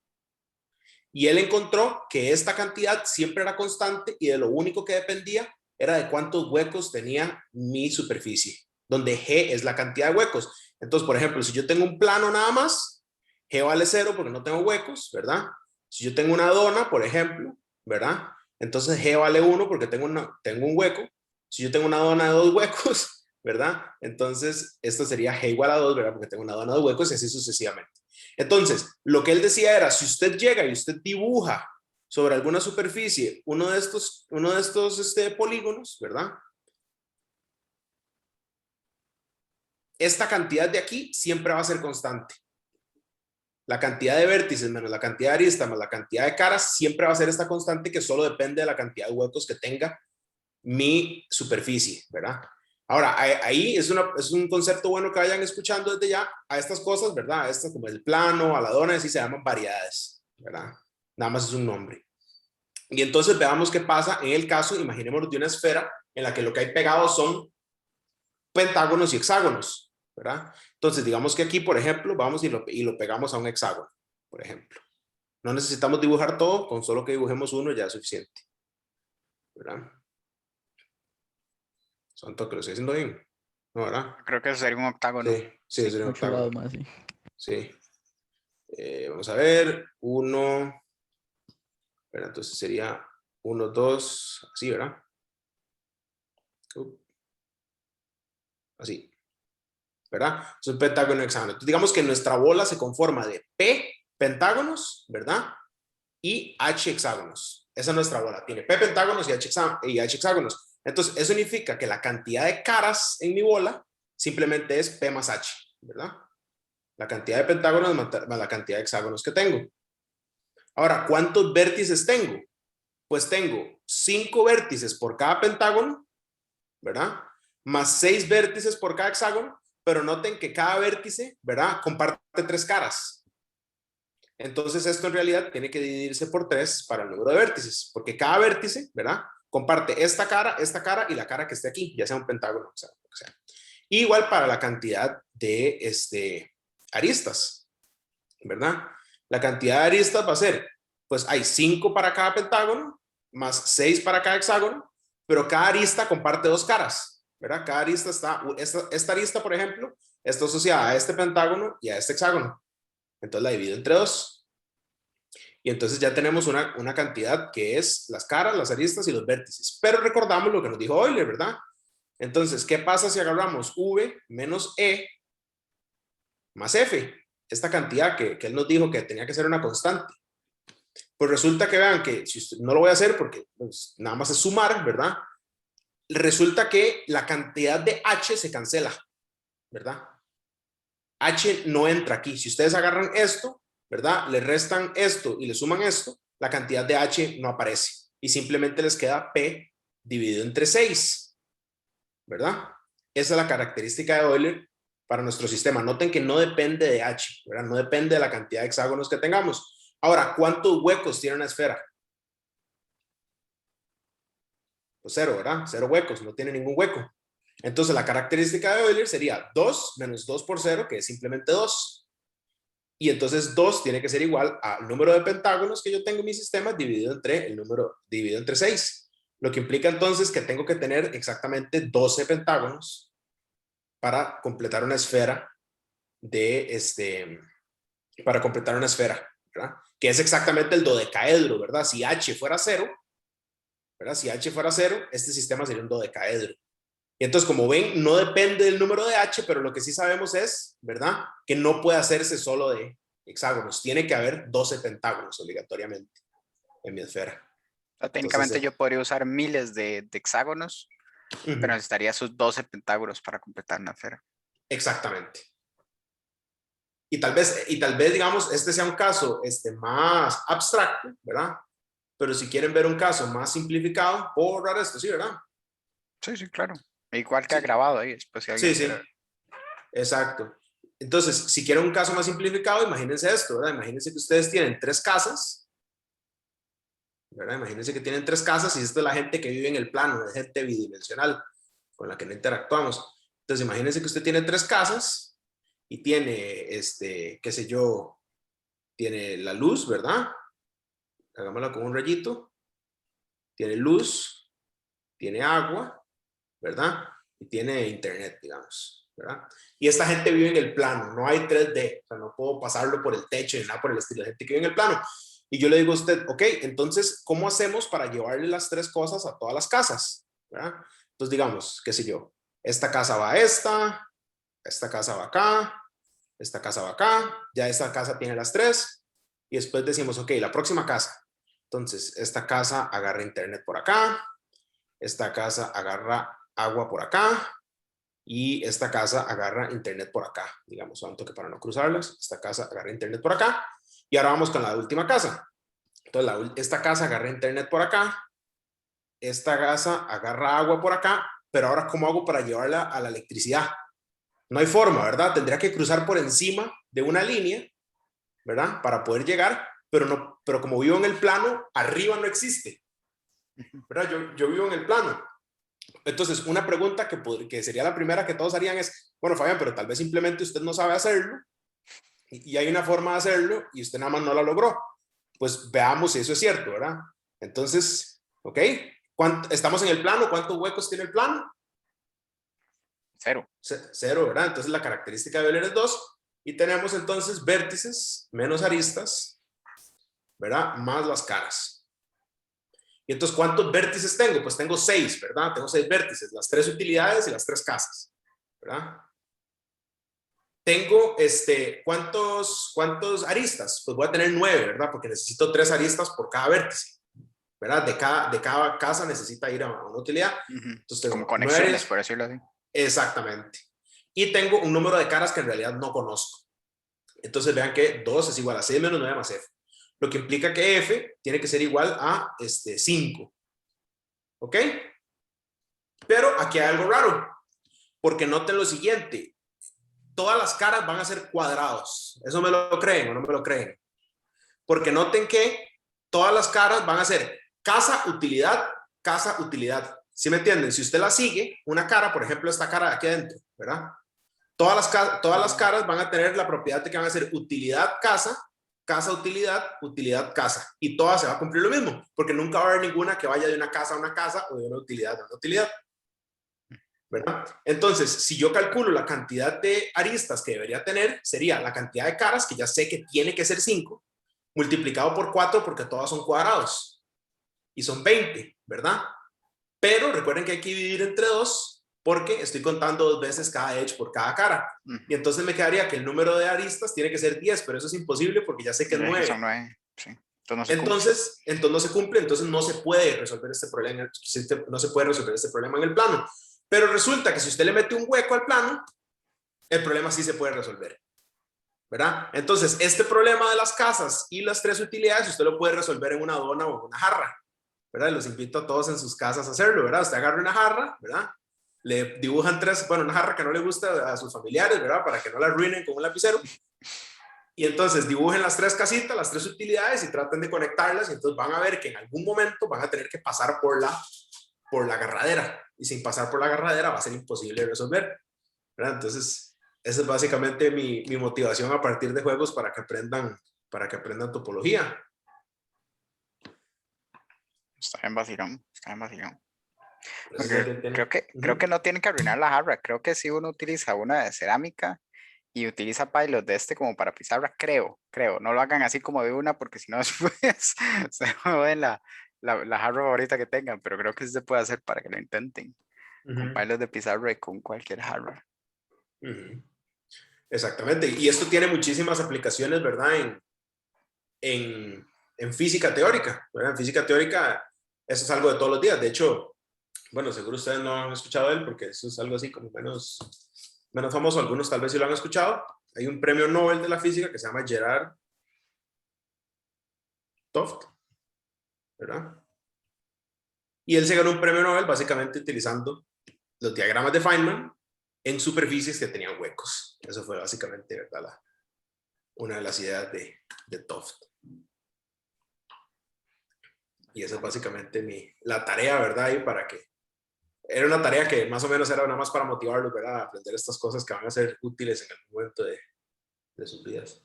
Y él encontró que esta cantidad siempre era constante y de lo único que dependía era de cuántos huecos tenía mi superficie, donde G es la cantidad de huecos. Entonces, por ejemplo, si yo tengo un plano nada más, G vale 0 porque no tengo huecos, ¿verdad? Si yo tengo una dona, por ejemplo, ¿verdad? Entonces G vale 1 porque tengo un hueco. Si yo tengo una dona de 2 huecos, ¿verdad? Entonces esto sería G igual a 2, ¿verdad? Porque tengo una dona de huecos y así sucesivamente. Entonces, lo que él decía era, si usted llega y usted dibuja sobre alguna superficie uno de estos polígonos, ¿verdad? Esta cantidad de aquí siempre va a ser constante. La cantidad de vértices menos la cantidad de aristas más la cantidad de caras siempre va a ser esta constante que solo depende de la cantidad de huecos que tenga mi superficie, ¿verdad? Ahora, ahí es un concepto bueno que vayan escuchando desde ya a estas cosas, ¿verdad? A estas como el plano, a la dona, así se llaman variedades, ¿verdad? Nada más es un nombre. Y entonces veamos qué pasa en el caso, imaginémonos de una esfera en la que lo que hay pegado son pentágonos y hexágonos, ¿verdad? Entonces, digamos que aquí, por ejemplo, vamos y lo pegamos a un hexágono, por ejemplo. No necesitamos dibujar todo, con solo que dibujemos uno ya es suficiente, ¿verdad? Santo, que lo estoy haciendo bien, ¿no, verdad? Creo que eso sería un octágono. Sí, sí, sería un 8 lados octágono. más, sí. Sí. Vamos a ver, 1, ¿verdad? Entonces sería 1, 2, así, ¿verdad? Así, ¿verdad? Es un pentágono hexágono. Entonces, digamos que nuestra bola se conforma de P pentágonos, ¿verdad? Y H hexágonos. Esa es nuestra bola. Tiene P pentágonos y H hexágonos. Entonces, eso significa que la cantidad de caras en mi bola simplemente es P más H, ¿verdad? La cantidad de pentágonos más la cantidad de hexágonos que tengo. Ahora, ¿cuántos vértices tengo? Pues tengo 5 vértices por cada pentágono, ¿verdad? Más 6 vértices por cada hexágono, pero noten que cada vértice, ¿verdad? Comparte 3 caras. Entonces esto en realidad tiene que dividirse por 3 para el número de vértices, porque cada vértice, ¿verdad? Comparte esta cara y la cara que esté aquí, ya sea un pentágono, o sea, lo que sea. Igual para la cantidad de aristas, ¿verdad? La cantidad de aristas va a ser, pues hay 5 para cada pentágono, más 6 para cada hexágono, pero cada arista comparte 2 caras, ¿verdad? Cada arista esta arista, por ejemplo, está asociada a este pentágono y a este hexágono. Entonces la divido entre 2. Y entonces ya tenemos una cantidad que es las caras, las aristas y los vértices. Pero recordamos lo que nos dijo Euler, ¿verdad? Entonces, ¿qué pasa si agarramos V menos E más F? Esta cantidad que él nos dijo que tenía que ser una constante. Pues resulta que vean que, si usted, no lo voy a hacer porque pues, nada más es sumar, ¿verdad? Resulta que la cantidad de H se cancela, ¿verdad? H no entra aquí. Si ustedes agarran esto, ¿verdad? Le restan esto y le suman esto, la cantidad de H no aparece. Y simplemente les queda P dividido entre 6, ¿verdad? Esa es la característica de Euler para nuestro sistema. Noten que no depende de H, ¿verdad? No depende de la cantidad de hexágonos que tengamos. Ahora, ¿cuántos huecos tiene una esfera? Pues 0, ¿verdad? 0 huecos, no tiene ningún hueco. Entonces la característica de Euler sería 2 menos 2 por 0, que es simplemente 2. Y entonces 2 tiene que ser igual al número de pentágonos que yo tengo en mi sistema dividido entre 6. Lo que implica entonces que tengo que tener exactamente 12 pentágonos para completar una esfera para completar una esfera, ¿verdad? Que es exactamente el dodecaedro, ¿verdad? Si H fuera 0, ¿verdad? Si H fuera 0, este sistema sería un dodecaedro. Y entonces, como ven, no depende del número de H, pero lo que sí sabemos es, ¿verdad? Que no puede hacerse solo de hexágonos. Tiene que haber 12 pentágonos obligatoriamente en mi esfera. O sea, técnicamente Entonces, yo podría usar miles de hexágonos, pero necesitaría sus 12 pentágonos para completar una esfera. exactamente. Y tal vez, digamos, este sea un caso más abstracto, ¿verdad? Pero si quieren ver un caso más simplificado, puedo borrar esto, ¿sí, verdad? Sí, sí, claro. Igual que Sí. ha grabado ahí, después si alguien Sí, quiere. exacto. Entonces, si quieren un caso más simplificado, imagínense esto, ¿verdad? Imagínense que ustedes tienen 3 casas, ¿verdad? Imagínense que tienen 3 casas y esta es la gente que vive en el plano, es gente bidimensional con la que no interactuamos. Entonces, imagínense que usted tiene 3 casas y tiene, qué sé yo, tiene la luz, ¿verdad? Hagámosla con un rayito. Tiene luz, tiene agua, ¿verdad? Y tiene internet, digamos, ¿verdad? Y esta gente vive en el plano, no hay 3D, o sea, no puedo pasarlo por el techo ni nada por el estilo, gente que vive en el plano. Y yo le digo a usted, ok, entonces, ¿cómo hacemos para llevarle las 3 cosas a todas las casas? ¿Verdad? Entonces, digamos, qué sé yo, esta casa va a esta casa va acá, esta casa va acá, ya esta casa tiene las 3, y después decimos, ok, la próxima casa. Entonces, esta casa agarra internet por acá, esta casa agarra agua por acá, y esta casa agarra internet por acá, digamos, un toque para no cruzarlas, esta casa agarra internet por acá, y ahora vamos con la última casa. Entonces, esta casa agarra internet por acá, esta casa agarra agua por acá, pero ahora, ¿cómo hago para llevarla a la electricidad? No hay forma, ¿verdad? Tendría que cruzar por encima de una línea, ¿verdad? Para poder llegar, pero como vivo en el plano, arriba no existe, ¿verdad? Yo vivo en el plano. Entonces, una pregunta que sería la primera que todos harían es, bueno, Fabián, pero tal vez simplemente usted no sabe hacerlo y hay una forma de hacerlo y usted nada más no la logró. Pues veamos si eso es cierto, ¿verdad? Entonces, ¿ok? ¿Estamos en el plano? ¿Cuántos huecos tiene el plano? 0. 0, ¿verdad? Entonces la característica de Euler es 2 y tenemos entonces vértices menos aristas, ¿verdad? Más las caras. Y entonces, ¿cuántos vértices tengo? Pues tengo 6, ¿verdad? Tengo 6 vértices, las 3 utilidades y las 3 casas, ¿verdad? Tengo, ¿cuántos aristas? Pues voy a tener 9, ¿verdad? Porque necesito 3 aristas por cada vértice, ¿verdad? De cada casa necesita ir a una utilidad. Entonces tengo Como conexiones, 9, por decirlo así. exactamente. Y tengo un número de caras que en realidad no conozco. Entonces vean que 2 es igual a 6 menos 9 más f. Lo que implica que f tiene que ser igual a 5. ¿Ok? Pero aquí hay algo raro. Porque noten lo siguiente. Todas las caras van a ser cuadrados. ¿Eso me lo creen o no me lo creen? Porque noten que todas las caras van a ser casa, utilidad, casa, utilidad. ¿Sí me entienden? Si usted la sigue, una cara, por ejemplo, esta cara de aquí adentro, ¿verdad? Todas las caras van a tener la propiedad de que van a ser utilidad, casa, casa, utilidad, utilidad, casa. Y todas se va a cumplir lo mismo, porque nunca va a haber ninguna que vaya de una casa a una casa o de una utilidad a una utilidad. ¿Verdad? Entonces, si yo calculo la cantidad de aristas que debería tener, sería la cantidad de caras, que ya sé que tiene que ser 5, multiplicado por 4 porque todas son cuadrados. Y son 20, ¿verdad? Pero recuerden que hay que dividir entre 2 porque estoy contando 2 veces cada edge por cada cara. Y entonces me quedaría que el número de aristas tiene que ser 10, pero eso es imposible porque ya sé que es 9. Son 9, sí. Entonces no se cumple, entonces no se puede resolver este problema, no se puede resolver este problema en el plano. Pero resulta que si usted le mete un hueco al plano, el problema sí se puede resolver, ¿verdad? Entonces, este problema de las casas y las 3 utilidades, usted lo puede resolver en una dona o en una jarra, ¿verdad? Los invito a todos en sus casas a hacerlo, ¿verdad? Usted agarra una jarra, ¿verdad? Le dibujan 3, bueno, una jarra que no le gusta a sus familiares, ¿verdad? Para que no la arruinen con un lapicero. Y entonces dibujen las 3 casitas, las 3 utilidades y traten de conectarlas y entonces van a ver que en algún momento van a tener que pasar por la agarradera. Y sin pasar por la agarradera va a ser imposible resolver, ¿verdad? Entonces, esa es básicamente mi motivación a partir de juegos para que aprendan topología. Está bien vacilón, está bien vacilón. Creo que no tienen que arruinar la jarra. Creo que si uno utiliza una de cerámica y utiliza pilots de como para pizarra, creo. No lo hagan así como de una porque si no después se joden la jarra favorita que tengan, pero creo que sí se puede hacer para que lo intenten. Con pilots de pizarra y con cualquier jarra. Exactamente. Y esto tiene muchísimas aplicaciones, ¿verdad? En física teórica, ¿verdad? En física teórica eso es algo de todos los días. De hecho, bueno, seguro ustedes no han escuchado de él porque eso es algo así como menos famoso. Algunos tal vez sí lo han escuchado. Hay un premio Nobel de la física que se llama Gerard 't, ¿verdad? Y él se ganó un premio Nobel básicamente utilizando los diagramas de Feynman en superficies que tenían huecos. Eso fue básicamente, ¿verdad? Una de las ideas de 't. Y esa es básicamente la tarea, ¿verdad? Y para que era una tarea que más o menos era nada más para motivarlos, ¿verdad? A aprender estas cosas que van a ser útiles en el momento de sus vidas.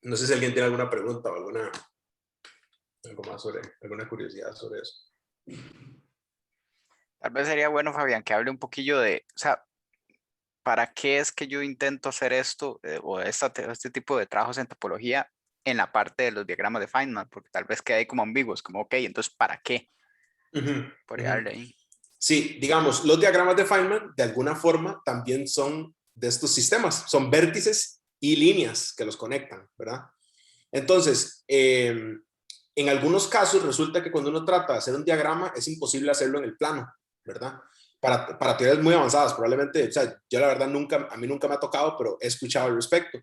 No sé si alguien tiene alguna pregunta o algo más sobre, alguna curiosidad sobre eso. Tal vez sería bueno, Fabián, que hable un poquillo de, o sea, ¿para qué es que yo intento hacer esto o este tipo de trabajos en topología en la parte de los diagramas de Feynman? Porque tal vez quede ahí como ambiguos, como, ok, entonces, ¿para qué? Podría darle ahí. Sí, digamos, los diagramas de Feynman de alguna forma también son de estos sistemas, son vértices y líneas que los conectan, ¿verdad? Entonces, en algunos casos resulta que cuando uno trata de hacer un diagrama es imposible hacerlo en el plano, ¿verdad? Para teorías muy avanzadas, probablemente, o sea, yo la verdad a mí nunca me ha tocado, pero he escuchado al respecto,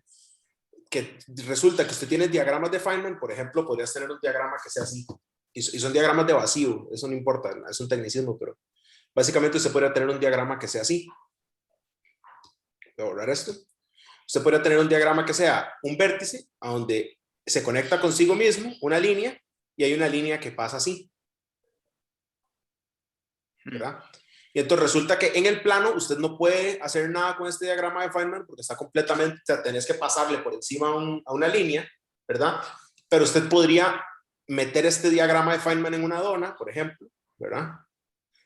que resulta que usted tiene diagramas de Feynman, por ejemplo, podrías tener un diagrama que sea así, y son diagramas de vacío, eso no importa, es un tecnicismo, pero básicamente usted podría tener un diagrama que sea así. Voy a borrar esto. Usted podría tener un diagrama que sea un vértice, a donde se conecta consigo mismo, una línea, y hay una línea que pasa así, ¿verdad? Y entonces resulta que en el plano usted no puede hacer nada con este diagrama de Feynman porque está completamente, o sea, tenés que pasarle por encima a una línea, ¿verdad? Pero usted podría meter este diagrama de Feynman en una dona, por ejemplo, ¿verdad?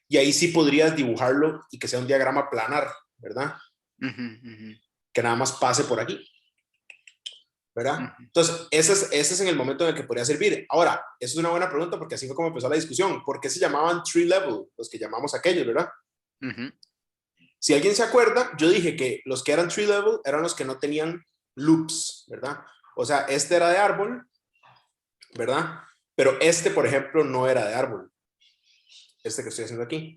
Y ahí sí podrías dibujarlo y que sea un diagrama planar, ¿verdad? Que nada más pase por aquí, ¿verdad? Entonces, ese es en el momento en el que podría servir. Ahora, eso es una buena pregunta porque así fue como empezó la discusión. ¿Por qué se llamaban tree level? Los que llamamos aquellos, ¿verdad? Si alguien se acuerda, yo dije que los que eran tree level eran los que no tenían loops, ¿verdad? O sea, este era de árbol, ¿verdad? Pero este, por ejemplo, no era de árbol. Este que estoy haciendo aquí.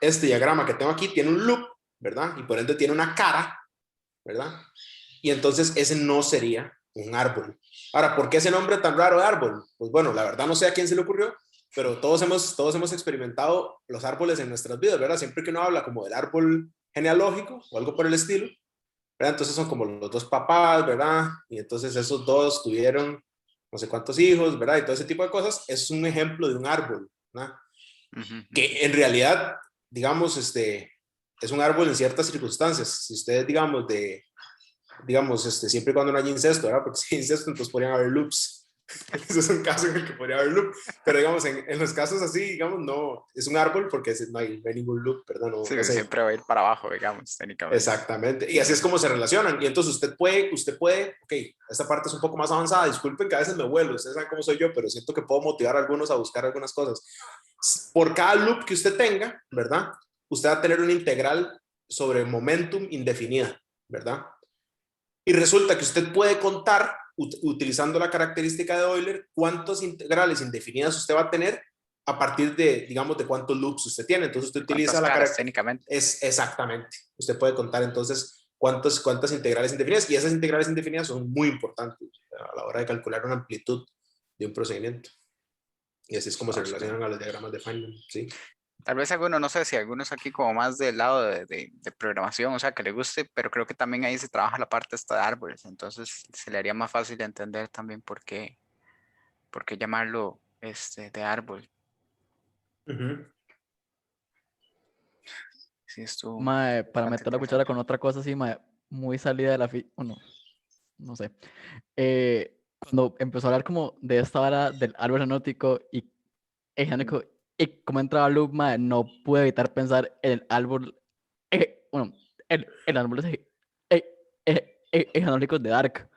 Este diagrama que tengo aquí tiene un loop, ¿verdad? Y por ende tiene una cara, ¿verdad? Y entonces ese no sería un árbol. Ahora, ¿por qué ese nombre tan raro de árbol? Pues bueno, la verdad no sé a quién se le ocurrió, pero todos hemos experimentado los árboles en nuestras vidas, ¿verdad? Siempre que uno habla como del árbol genealógico o algo por el estilo, ¿verdad? Entonces son como los dos papás, ¿verdad? Y entonces esos dos tuvieron no sé cuántos hijos, ¿verdad? Y todo ese tipo de cosas. Es un ejemplo de un árbol, ¿verdad? Que en realidad, digamos, es un árbol en ciertas circunstancias. Si ustedes, digamos, siempre y cuando no haya incesto, ¿verdad? Porque si hay incesto, entonces podrían haber loops. Ese es un caso en el que podría haber loop. Pero digamos, en los casos así, digamos, no, es un árbol porque no hay ningún loop, ¿verdad? No, Sí, no sé. siempre va a ir para abajo, digamos, técnicamente. Exactamente. Y así es como se relacionan. Y entonces usted puede, ok, esta parte es un poco más avanzada. Disculpen que a veces me vuelo, ustedes saben cómo soy yo, pero siento que puedo motivar a algunos a buscar algunas cosas. Por cada loop que usted tenga, ¿verdad? Usted va a tener una integral sobre momentum indefinida, ¿verdad? Y resulta que usted puede contar, utilizando la característica de Euler, cuántas integrales indefinidas usted va a tener a partir de, digamos, de cuántos loops usted tiene. Entonces usted utiliza la característica. Técnicamente. Es exactamente. Usted puede contar entonces cuántas integrales indefinidas, y esas integrales indefinidas son muy importantes a la hora de calcular una amplitud de un procedimiento. Y así es como se relacionan a los diagramas de Feynman, ¿sí? Tal vez algunos, no sé si algunos aquí como más del lado de programación, o sea, que le guste, pero creo que también ahí se trabaja la parte esta de árboles, entonces se le haría más fácil de entender también por qué llamarlo de árbol. Sí, estuvo Mae, para bastante meter la cuchara interesante. con otra cosa así, mae, muy salida de la no sé. Cuando empezó a hablar como de esta vara del árbol genótico y genótico y cómo entraba Loop, mae, no pude evitar pensar en el árbol, el árbol genóticos de Dark,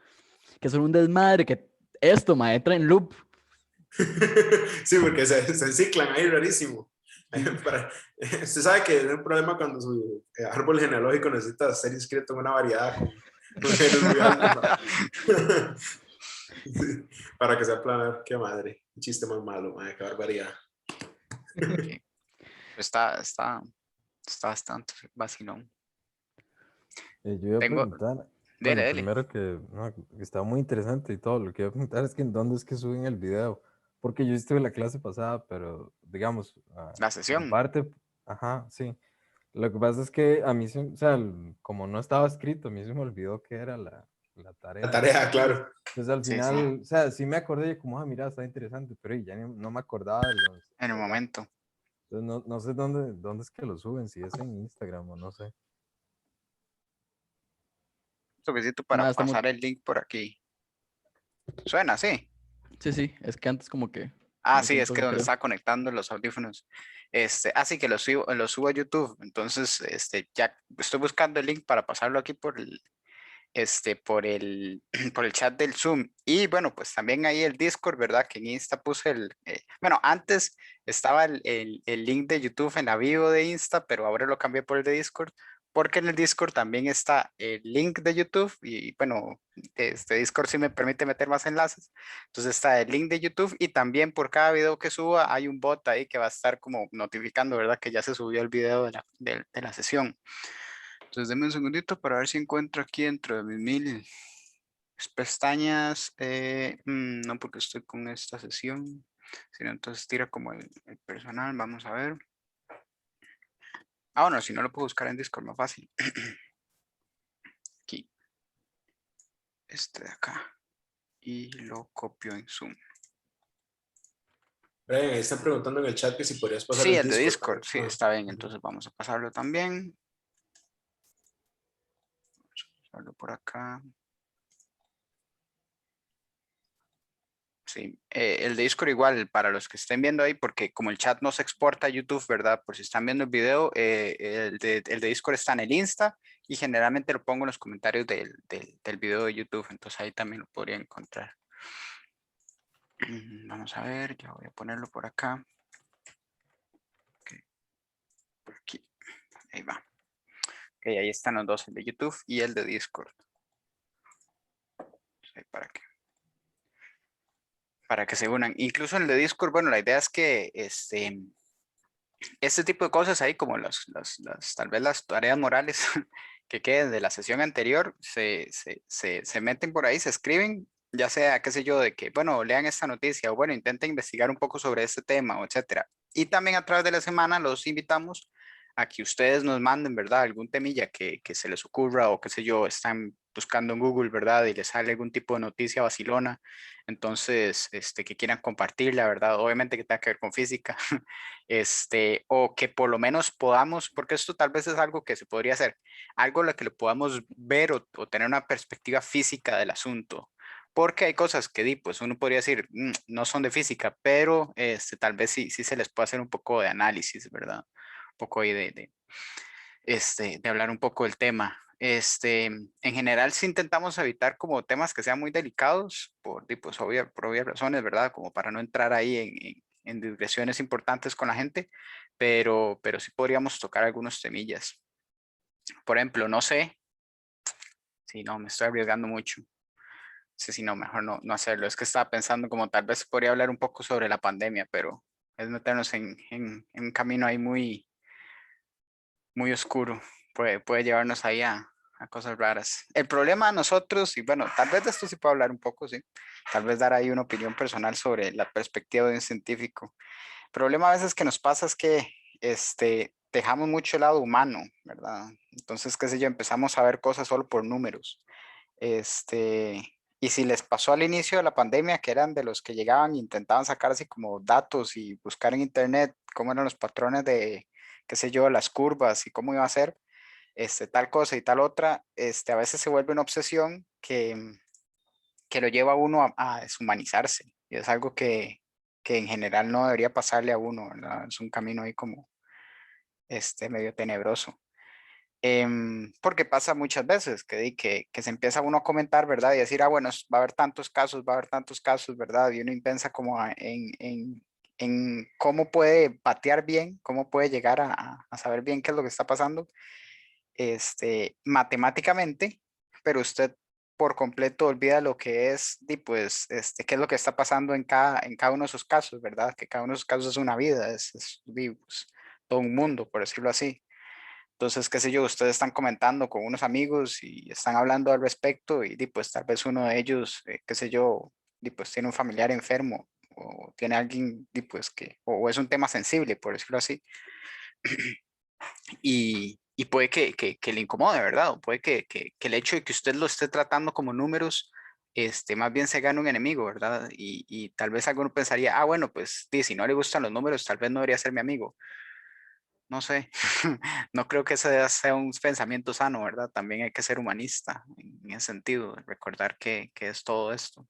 que son un desmadre que esto, mae, entra en Loop. Sí, porque se ciclan ahí rarísimo. Usted sabe que es un problema cuando su árbol genealógico necesita ser inscrito en una variedad con genes muy altos sí, para que sea planar. Qué madre, un chiste más malo, madre, qué barbaridad. Okay. Está bastante vacilón. Yo iba a preguntar, bueno, Dele. primero que, no, que está muy interesante y todo, lo que iba a preguntar es que en dónde es que suben el video, porque yo estuve en la clase pasada, pero digamos, La en sesión. parte, ajá, sí, lo que pasa es que a mí, o sea, como no estaba escrito, a mí se me olvidó que era la tarea. La tarea, claro. Entonces al final, o sea, sí me acordé como, mira, está interesante, pero ya no me acordaba de los... En el ¿verdad? momento. Entonces no sé dónde es que lo suben, si es en Instagram o no sé. Suficiente para Mae, está muy, pasar el link por aquí. Suena, sí. Sí, sí, es que antes como que Ah, no sí, es siento que que donde creo. estaba conectando los audífonos. Sí que lo subo a YouTube. Entonces, ya estoy buscando el link para pasarlo aquí por el, por el chat del Zoom. Y bueno, pues también ahí el Discord, ¿verdad? Que en Insta puse bueno, antes estaba el link de YouTube en la bio de Insta, pero ahora lo cambié por el de Discord, porque en el Discord también está el link de YouTube y bueno, este Discord sí me permite meter más enlaces. Entonces está el link de YouTube y también por cada video que suba hay un bot ahí que va a estar como notificando, ¿verdad? Que ya se subió el video de la sesión. Entonces, denme un segundito para ver si encuentro aquí dentro de mis mil pestañas. No, porque estoy con esta sesión, sino entonces tira como el personal. Vamos a ver. Ah, bueno, si no lo puedo buscar en Discord, más fácil. Aquí. Este de acá. Y lo copio en Zoom. Brian, ahí están preguntando en el chat que si podrías pasar Sí, el el de Discord Discord, también. sí, Ah, está bien. ujú. Entonces vamos a pasarlo también. Vamos a pasarlo por acá. Sí, el de Discord igual para los que estén viendo ahí, porque como el chat no se exporta a YouTube, ¿verdad? Por si están viendo el video, el de Discord está en el Insta y generalmente lo pongo en los comentarios del video de YouTube, entonces ahí también lo podría encontrar. Vamos a ver, ya voy a ponerlo por acá. Ok, por aquí, ahí va. Ok, ahí están los dos, el de YouTube y el de Discord. Ahí para que se unan. Incluso el de Discord, bueno, la idea es que este tipo de cosas ahí, como tal vez las tareas morales que queden de la sesión anterior, se meten por ahí, se escriben, ya sea, qué sé yo, de que, bueno, lean esta noticia o bueno, intenten investigar un poco sobre este tema, o etcétera. Y también a través de la semana los invitamos a que ustedes nos manden, ¿verdad? Algún temilla que se les ocurra o qué sé yo, están buscando en Google, ¿verdad? Y les sale algún tipo de noticia vacilona, entonces, que quieran compartirla, ¿verdad? Obviamente que tenga que ver con física, o que por lo menos podamos, porque esto tal vez es algo que se podría hacer, algo en lo que lo podamos ver o tener una perspectiva física del asunto. Porque hay cosas que pues uno podría decir, no son de física, pero tal vez sí se les puede hacer un poco de análisis, ¿verdad? Un poco ahí de hablar un poco del tema. En general, sí intentamos evitar como temas que sean muy delicados pues, por obvias razones, ¿verdad? Como para no entrar ahí en digresiones importantes con la gente, pero sí podríamos tocar algunos temillas. Por ejemplo, no sé, si no, me estoy arriesgando mucho. Sí, si no, mejor no hacerlo. Es que estaba pensando como tal vez podría hablar un poco sobre la pandemia, pero es meternos en un camino ahí muy oscuro. Puede llevarnos ahí a cosas raras. El problema a nosotros, y bueno, tal vez de esto sí puedo hablar un poco, sí. Tal vez dar ahí una opinión personal sobre la perspectiva de un científico. El problema a veces que nos pasa es que dejamos mucho el lado humano, ¿verdad? Entonces, qué sé yo, empezamos a ver cosas solo por números. Y si les pasó al inicio de la pandemia, que eran de los que llegaban e intentaban sacar así como datos y buscar en internet cómo eran los patrones de, qué sé yo, las curvas y cómo iba a ser tal cosa y tal otra, a veces se vuelve una obsesión que lo lleva a uno a deshumanizarse. Y es algo que en general no debería pasarle a uno, ¿verdad? Es un camino ahí como medio tenebroso. Porque pasa muchas veces que se empieza uno a comentar, ¿verdad? Y decir, bueno, va a haber tantos casos, va a haber tantos casos, ¿verdad? Y uno piensa como en cómo puede patear bien, cómo puede llegar a saber bien qué es lo que está pasando matemáticamente, pero usted por completo olvida lo que es, pues, qué es lo que está pasando en cada uno de esos casos, ¿verdad? Que cada uno de esos casos es una vida, pues, todo un mundo, por decirlo así. Entonces, qué sé yo, ustedes están comentando con unos amigos y están hablando al respecto y pues tal vez uno de ellos, qué sé yo, pues tiene un familiar enfermo o tiene alguien, pues o es un tema sensible, por decirlo así, y puede que le incomode, ¿verdad? O puede que el hecho de que usted lo esté tratando como números, más bien se gane un enemigo, ¿verdad? Y tal vez alguno pensaría, bueno, pues si no le gustan los números, tal vez no debería ser mi amigo. No sé, no creo que ese sea un pensamiento sano, ¿verdad? También hay que ser humanista en ese sentido, recordar que es todo esto.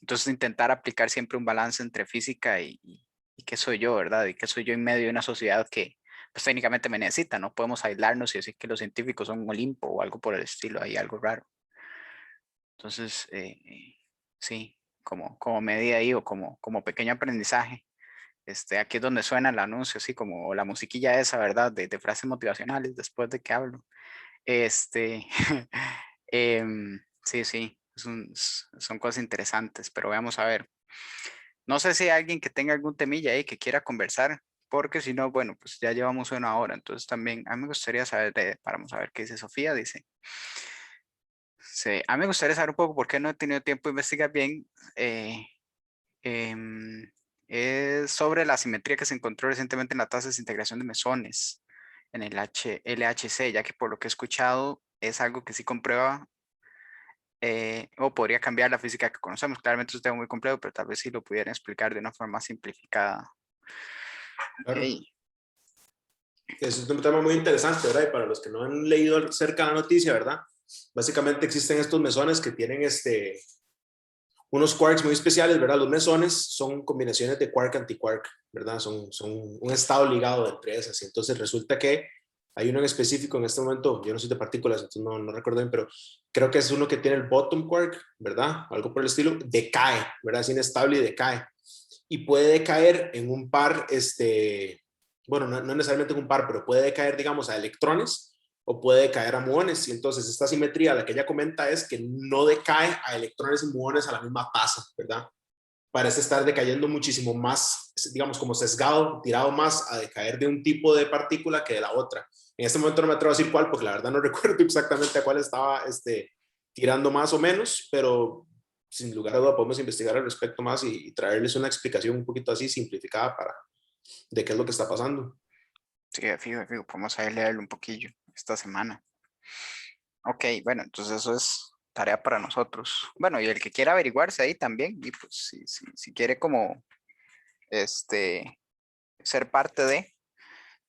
Entonces intentar aplicar siempre un balance entre física y qué soy yo, ¿verdad? Y qué soy yo en medio de una sociedad que pues técnicamente me necesita, no podemos aislarnos y decir que los científicos son un Olimpo o algo por el estilo, hay algo raro. Entonces, sí, como medida ahí o como pequeño aprendizaje, aquí es donde suena el anuncio, así como la musiquilla esa, ¿verdad? De frases motivacionales después de que hablo. Este, sí, sí, son cosas interesantes, pero vamos a ver. No sé si hay alguien que tenga algún temilla ahí que quiera conversar, porque si no, bueno, pues ya llevamos 1 hora, entonces también a mí me gustaría saber, vamos a ver qué dice Sofía, dice. Sí, a mí me gustaría saber un poco por qué no he tenido tiempo de investigar bien. Em, es sobre la asimetría que se encontró recientemente en la tasa de desintegración de mesones en el LHC, ya que por lo que he escuchado es algo que sí comprueba o podría cambiar la física que conocemos. Claramente es un tema muy complejo, pero tal vez sí lo pudieran explicar de una forma simplificada. Claro. Okay. Es un tema muy interesante, ¿verdad? Y para los que no han leído cerca la noticia, ¿verdad? Básicamente existen estos mesones que tienen unos quarks muy especiales, ¿verdad? Los mesones son combinaciones de quark antiquark, ¿verdad? Son un estado ligado entre esas. Y entonces resulta que hay uno en específico en este momento, yo no soy de partículas, entonces no recuerdo bien, pero creo que es uno que tiene el bottom quark, ¿verdad? Algo por el estilo, decae, ¿verdad? Es inestable y decae. Y puede decaer en un par, bueno, no necesariamente en un par, pero puede decaer, digamos, a electrones o puede decaer a muones. Y entonces esta simetría, la que ella comenta, es que no decae a electrones y muones a la misma tasa, ¿verdad? Parece estar decayendo muchísimo más, digamos, como sesgado, tirado más a decaer de un tipo de partícula que de la otra. En este momento no me atrevo a decir cuál, porque la verdad no recuerdo exactamente a cuál estaba tirando más o menos, pero sin lugar a duda podemos investigar al respecto más y traerles una explicación un poquito así simplificada de qué es lo que está pasando. Sí, fijo, podemos ahí leerlo un poquillo esta semana. Ok, bueno, entonces eso es tarea para nosotros. Bueno, y el que quiera averiguarse ahí también, y pues si quiere como ser parte de,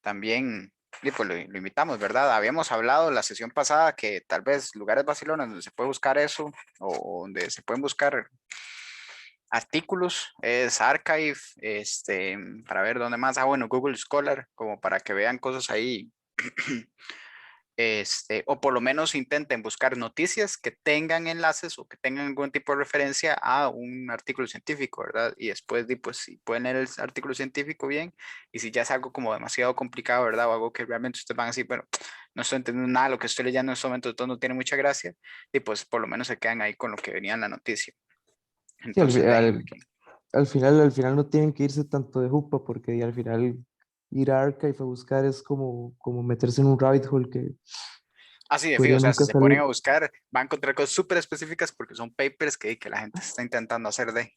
también, y pues lo invitamos, ¿verdad? Habíamos hablado la sesión pasada que tal vez lugares vacilones donde se puede buscar eso, o donde se pueden buscar artículos, es Archive, para ver dónde más, bueno, Google Scholar, como para que vean cosas ahí. O por lo menos intenten buscar noticias que tengan enlaces o que tengan algún tipo de referencia a un artículo científico, ¿verdad? Y después, pues, si pueden leer el artículo científico bien, y si ya es algo como demasiado complicado, ¿verdad? O algo que realmente ustedes van a decir, bueno, no estoy entendiendo nada, lo que estoy leyendo en este momento todo no tiene mucha gracia, y pues por lo menos se quedan ahí con lo que venía en la noticia. Sí, Entonces, al final no tienen que irse tanto de jupa, porque al final ir a Archive a buscar es como meterse en un rabbit hole que así de fijo, podría o sea, si nunca se ponen salir. a buscar, van a encontrar cosas súper específicas porque son papers que la gente está intentando hacer de.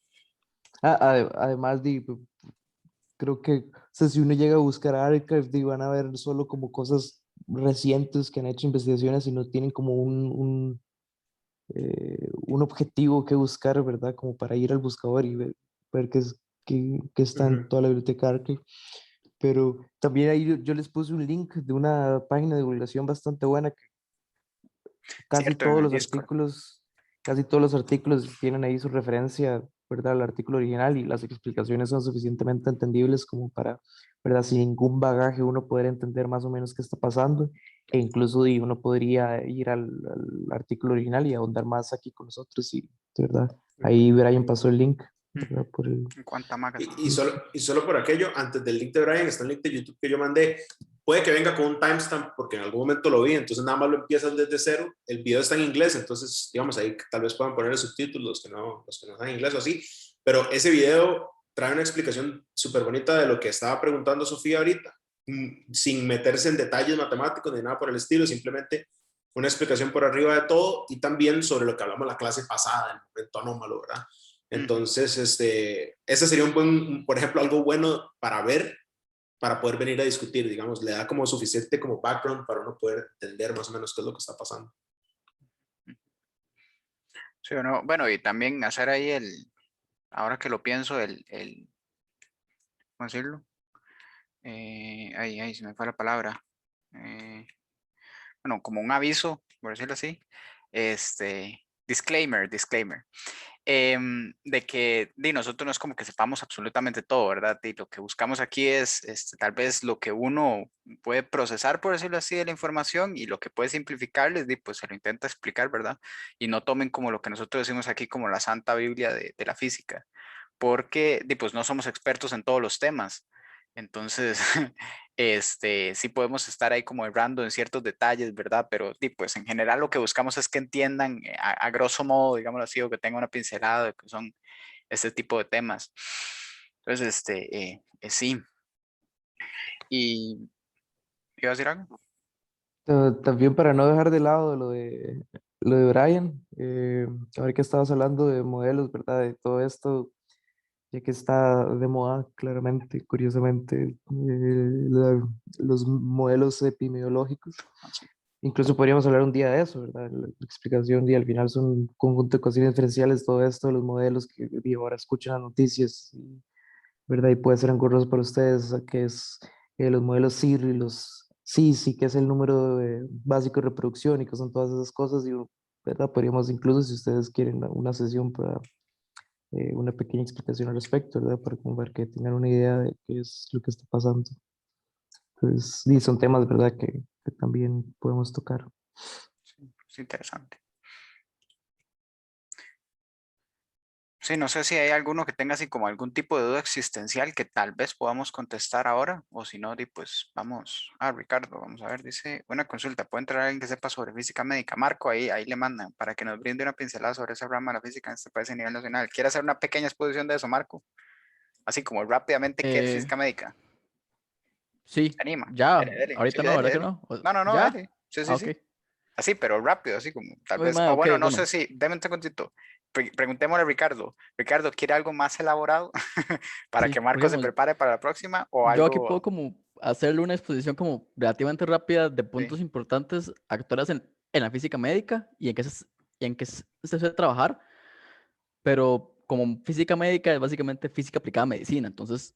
Además, creo que, o sea, si uno llega a buscar a Archive, van a ver solo como cosas recientes que han hecho investigaciones y no tienen como un objetivo que buscar, ¿verdad? Como para ir al buscador y ver qué está en toda la biblioteca Archive. Pero también ahí yo les puse un link de una página de divulgación bastante buena. Casi Cierto, en todos el los Discord. artículos, casi todos los artículos tienen ahí su referencia, ¿verdad? Al artículo original, y las explicaciones son suficientemente entendibles como para, ¿verdad? Sin ningún bagaje uno poder entender más o menos qué está pasando, e incluso uno podría ir al artículo original y ahondar más aquí con nosotros, y, ¿verdad? Ahí Brian pasó el link, ¿verdad? Por el... En cuanto a Magazine. Y solo por aquello, antes del link de Brian está el link de YouTube que yo mandé. Puede que venga con un timestamp porque en algún momento lo vi, entonces nada más lo empiezas desde cero. El video está en inglés, entonces digamos ahí tal vez puedan poner subtítulos los que no saben inglés o así, pero ese video trae una explicación súper bonita de lo que estaba preguntando Sofía ahorita, sin meterse en detalles matemáticos ni nada por el estilo, simplemente una explicación por arriba de todo y también sobre lo que hablamos la clase pasada, el momento anómalo, ¿verdad? Entonces, ese sería por ejemplo, algo bueno para ver, para poder venir a discutir, digamos, le da como suficiente como background para uno poder entender más o menos qué es lo que está pasando. Sí, o no. Bueno, y también hacer ahí ahora que lo pienso, ¿cómo decirlo? Ahí se me fue la palabra. Bueno, como un aviso, por decirlo así, disclaimer, de que nosotros no es como que sepamos absolutamente todo, ¿verdad? Y lo que buscamos aquí es tal vez lo que uno puede procesar, por decirlo así, de la información y lo que puede simplificarles, pues se lo intenta explicar, ¿verdad? Y no tomen como lo que nosotros decimos aquí como la Santa Biblia de la física, porque pues no somos expertos en todos los temas. Entonces, sí podemos estar ahí como errando en ciertos detalles, ¿verdad? Pero pues en general lo que buscamos es que entiendan a grosso modo, digámoslo así, o que tengan una pincelada de que son este tipo de temas. Entonces, sí. ¿Y iba a decir algo? También para no dejar de lado lo de Brian, ahora que estabas hablando de modelos, ¿verdad? De todo esto, ya que está de moda, claramente, curiosamente, los modelos epidemiológicos. Incluso podríamos hablar un día de eso, ¿verdad? La explicación y al final son un conjunto de ecuaciones diferenciales, todo esto, los modelos que ahora escuchan las noticias, ¿verdad? Y puede ser engorroso para ustedes, o sea, que es los modelos CIR y los CIS, y que es el número básico de reproducción y que son todas esas cosas, y, ¿verdad? Podríamos incluso, si ustedes quieren, una sesión para una pequeña explicación al respecto, ¿verdad? Para, como para que tengan una idea de qué es lo que está pasando. Entonces, y son temas, ¿verdad? Que también podemos tocar. Sí, es interesante. Sí, no sé si hay alguno que tenga así como algún tipo de duda existencial que tal vez podamos contestar ahora, o si no, pues vamos a Ricardo, vamos a ver, dice, una consulta, ¿puede entrar alguien que sepa sobre física médica? Marco, ahí le mandan para que nos brinde una pincelada sobre esa rama de la física en este país a nivel nacional. ¿Quiere hacer una pequeña exposición de eso, Marco? Así como rápidamente, ¿qué es Eh, física médica? ¿Se sí, anima? ya, Dele, dele, sí, ahorita no, dele, ¿verdad que dele. no? No, ¿Ya? dele, sí, Ah, sí, ok. sí. Así, pero rápido, así como tal Uy, vez, mae, o ok, bueno, no sé bueno. si, déme un segundito, preguntémosle a Ricardo. Ricardo, ¿quiere algo más elaborado para que Sí, porque Marco se digamos, prepare para la próxima o yo aquí algo? puedo como hacerle una exposición como relativamente rápida de Sí. puntos importantes actuales en la física médica y en qué se suele trabajar, pero como física médica es básicamente física aplicada a medicina, entonces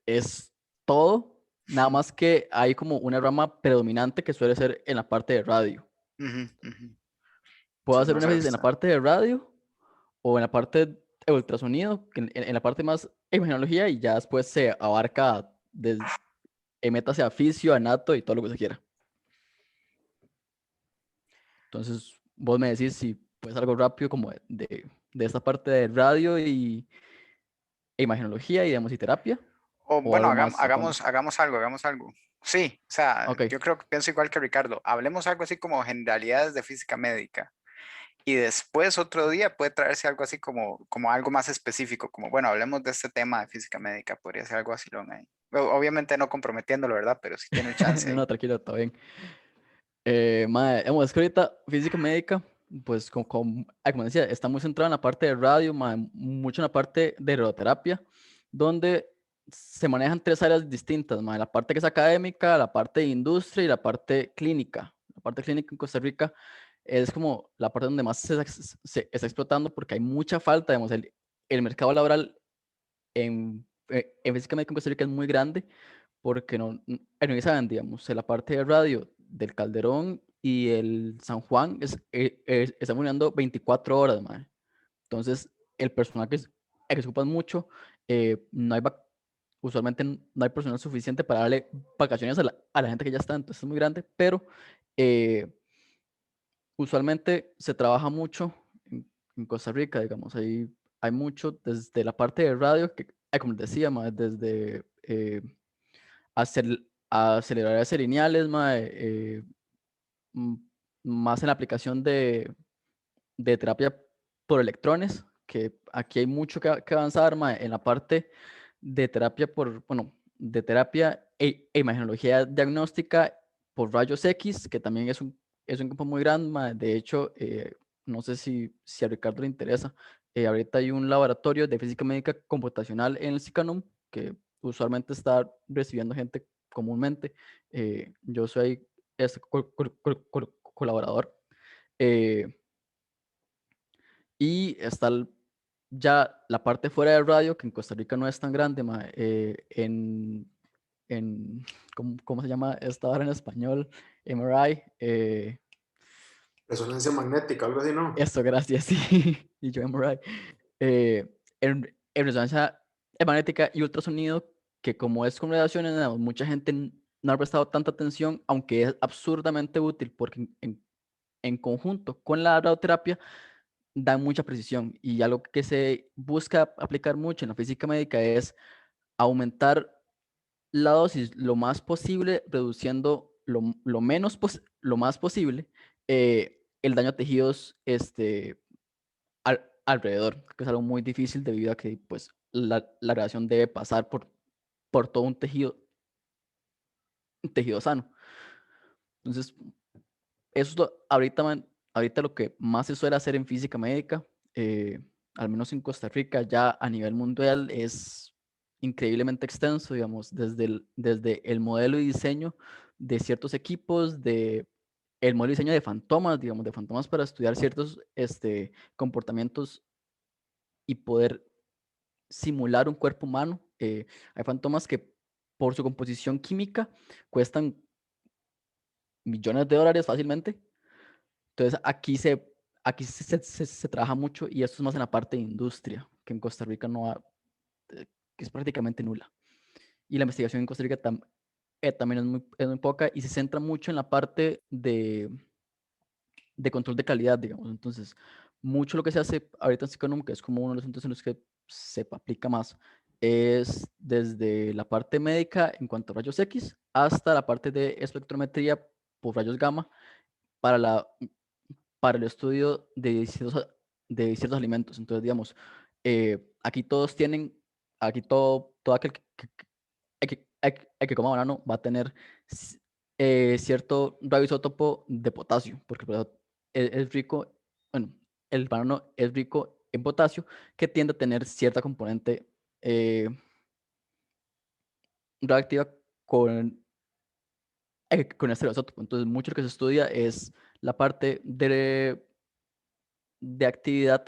es todo, nada más que hay como una rama predominante que suele ser en la parte de radio. Ujú, ujú. Puedo Entonces, hacer no un sé, énfasis en la parte de radio o en la parte de ultrasonido, en la parte más imagenología y ya después se abarca desde métase a fisio, anato y todo lo que se quiera. Entonces, vos me decís si puedes algo rápido como de esta parte de radio e imagenología y de musiterapia o o bueno, algo más a fondo. hagamos algo. Sí, o sea, Ok, yo creo que pienso igual que Ricardo. Hablemos algo así como generalidades de física médica. Y después otro día puede traerse algo así como algo más específico, como bueno, hablemos de este tema de física médica, podría ser algo así, ahí. Obviamente no comprometiéndolo, ¿verdad? Pero si tiene el chance ahí. no, tranquilo, está bien. Mae, es que ahorita física médica, pues como decía, está muy centrada en la parte de radio, mae, mucho en la parte de radioterapia, donde se manejan tres áreas distintas, mae, la parte que es académica, la parte de industria y la parte clínica. La parte clínica en Costa Rica es como la parte donde más se está explotando porque hay mucha falta, digamos, el mercado laboral en física médica en Costa Rica es muy grande porque no saben, digamos, en la parte de radio del Calderón y el San Juan está muriendo 24 horas, mae. Entonces, el personal que se ocupa mucho, no hay usualmente no hay personal suficiente para darle vacaciones a la gente que ya está, entonces es muy grande, pero eh, usualmente se trabaja mucho en Costa Rica, digamos, hay mucho desde la parte de radio, que, como les decía, mae, desde aceleradores lineales, mae, m- más en la aplicación de terapia por electrones, que aquí hay mucho que avanzar, mae, en la parte de terapia bueno, de terapia e imagenología diagnóstica por rayos X, que también es un campo muy grande, mae. De hecho, no sé si a Ricardo le interesa, ahorita hay un laboratorio de física médica computacional en el SICANUM, que usualmente está recibiendo gente comúnmente. Yo soy este colaborador. eh, y está ya la parte fuera de radio, que en Costa Rica no es tan grande, mae, en ¿cómo se llama esta hora en español? MRI. Resonancia magnética, algo así, ¿no? Esto, gracias, sí. Y yo, MRI. En resonancia magnética y ultrasonido, que como es con radiaciones, mucha gente no ha prestado tanta atención, aunque es absurdamente útil, porque en conjunto con la radioterapia dan mucha precisión. Y algo que se busca aplicar mucho en la física médica es aumentar la dosis lo más posible, reduciendo lo más posible el daño a tejidos alrededor, que es algo muy difícil debido a que pues, la radiación debe pasar por todo un tejido sano. Entonces, eso es ahorita lo que más se suele hacer en física médica, al menos en Costa Rica, ya a nivel mundial, es increíblemente extenso, digamos, desde el modelo y diseño de ciertos equipos, el modelo y diseño de fantomas, digamos, de fantomas para estudiar ciertos comportamientos y poder simular un cuerpo humano. Hay fantomas que por su composición química cuestan millones de dólares fácilmente. Entonces aquí se trabaja mucho y esto es más en la parte de industria, que en Costa Rica que es prácticamente nula. Y la investigación en Costa Rica también es muy poca y se centra mucho en la parte de control de calidad, digamos. Entonces, mucho lo que se hace ahorita en psiconómica es como uno de los puntos en los que se aplica más, es desde la parte médica en cuanto a rayos X hasta la parte de espectrometría por rayos gamma para para el estudio de ciertos alimentos. Entonces, digamos, aquí todo aquel que coma banano va a tener cierto radioisótopo de potasio, porque pues, es rico, bueno, el banano es rico en potasio, que tiende a tener cierta componente radioactiva con este isótopo. Entonces, mucho lo que se estudia es la parte de actividad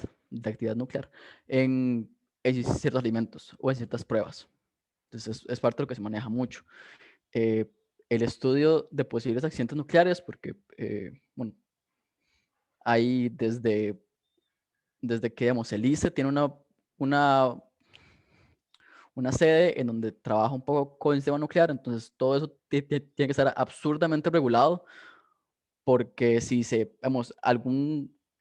nuclear en ciertos alimentos o en ciertas pruebas. Entonces, es parte de lo que se maneja mucho. Eh, el estudio de posibles accidentes nucleares, porque, bueno, hay desde que, digamos, el ICE tiene una, una sede en donde trabaja un poco con el sistema nuclear, entonces todo eso tiene que estar absurdamente regulado, porque si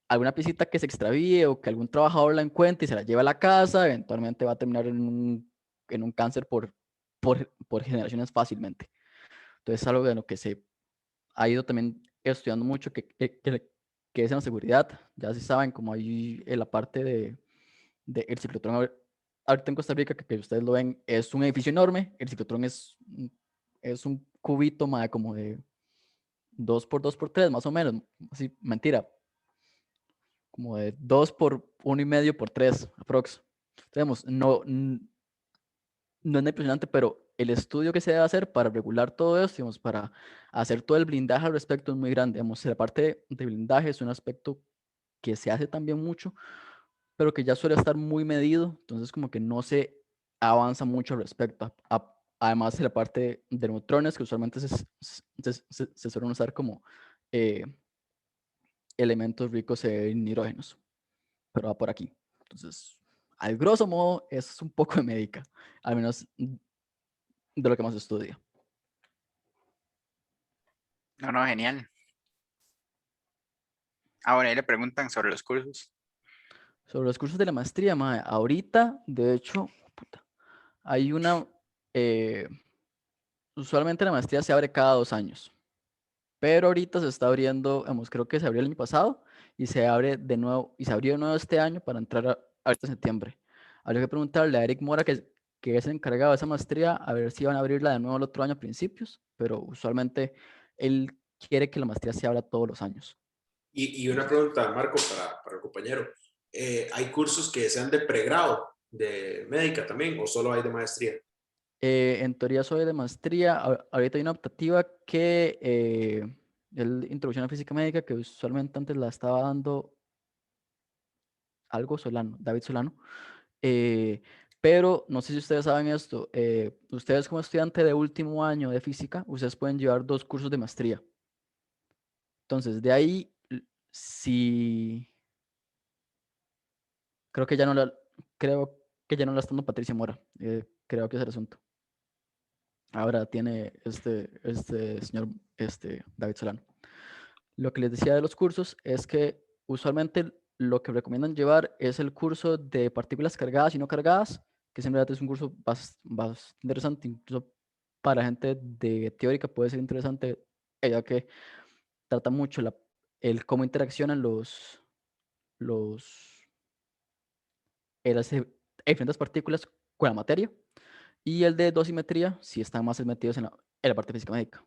alguna piecita que se extravíe o que algún trabajador la encuentre y se la lleva a la casa, eventualmente va a terminar en un cáncer por generaciones fácilmente. Entonces es algo de lo que se ha ido también estudiando mucho, que es en la seguridad. Ya se saben, como hay en la parte de el ciclotrón ahorita en Costa Rica, que ustedes lo ven, es un edificio enorme. El ciclotrón es un cubito como de 2 por 2 por 3 más o menos. Así, mentira, como de 2 por 1.5 por 3 aprox. Entonces, no es impresionante, pero el estudio que se debe hacer para regular todo esto, digamos, para hacer todo el blindaje al respecto es muy grande. Digamos, la parte de blindaje es un aspecto que se hace también mucho, pero que ya suele estar muy medido, entonces como que no se avanza mucho al respecto. Además de la parte de neutrones, que usualmente se suelen usar como eh, elementos ricos en hidrógenos, pero va por aquí. Entonces, al grosso modo, es un poco de médica, al menos de lo que más estudia. No, no, genial. Bueno, ahí le preguntan sobre los cursos. Sobre los cursos de la maestría, mae, ahorita, de hecho, puta, hay eh, usualmente la maestría se abre cada 2 años, pero ahorita se está abriendo, creo que se abrió el año pasado y se abre de nuevo, y se abrió de nuevo este año para entrar ahorita en septiembre. Habría que preguntarle a Eric Mora, que es el encargado de esa maestría, a ver si van a abrirla de nuevo el otro año a principios, pero usualmente él quiere que la maestría se abra todos los años. Y una pregunta, Marco, para el compañero. ¿Hay cursos que sean de pregrado, de médica también, o solo hay de maestría? En teoría soy de maestría. Ahorita hay una optativa que es Introducción a Física Médica, que usualmente antes la estaba dando David Solano. Eh, pero no sé si ustedes saben esto. Ustedes como estudiante de último año de física, ustedes pueden llevar 2 cursos de maestría. Entonces, de ahí si creo que ya no la está dando Patricia Mora. Creo que es el asunto. Ahora tiene este señor David Solano. Lo que les decía de los cursos es que usualmente lo que recomiendan llevar es el curso de partículas cargadas y no cargadas, que en realidad es un curso bastante interesante, incluso para gente de teórica puede ser interesante, ya que trata mucho el cómo interaccionan las diferentes partículas con la materia, y el de dosimetría si están más metidos en la parte física médica.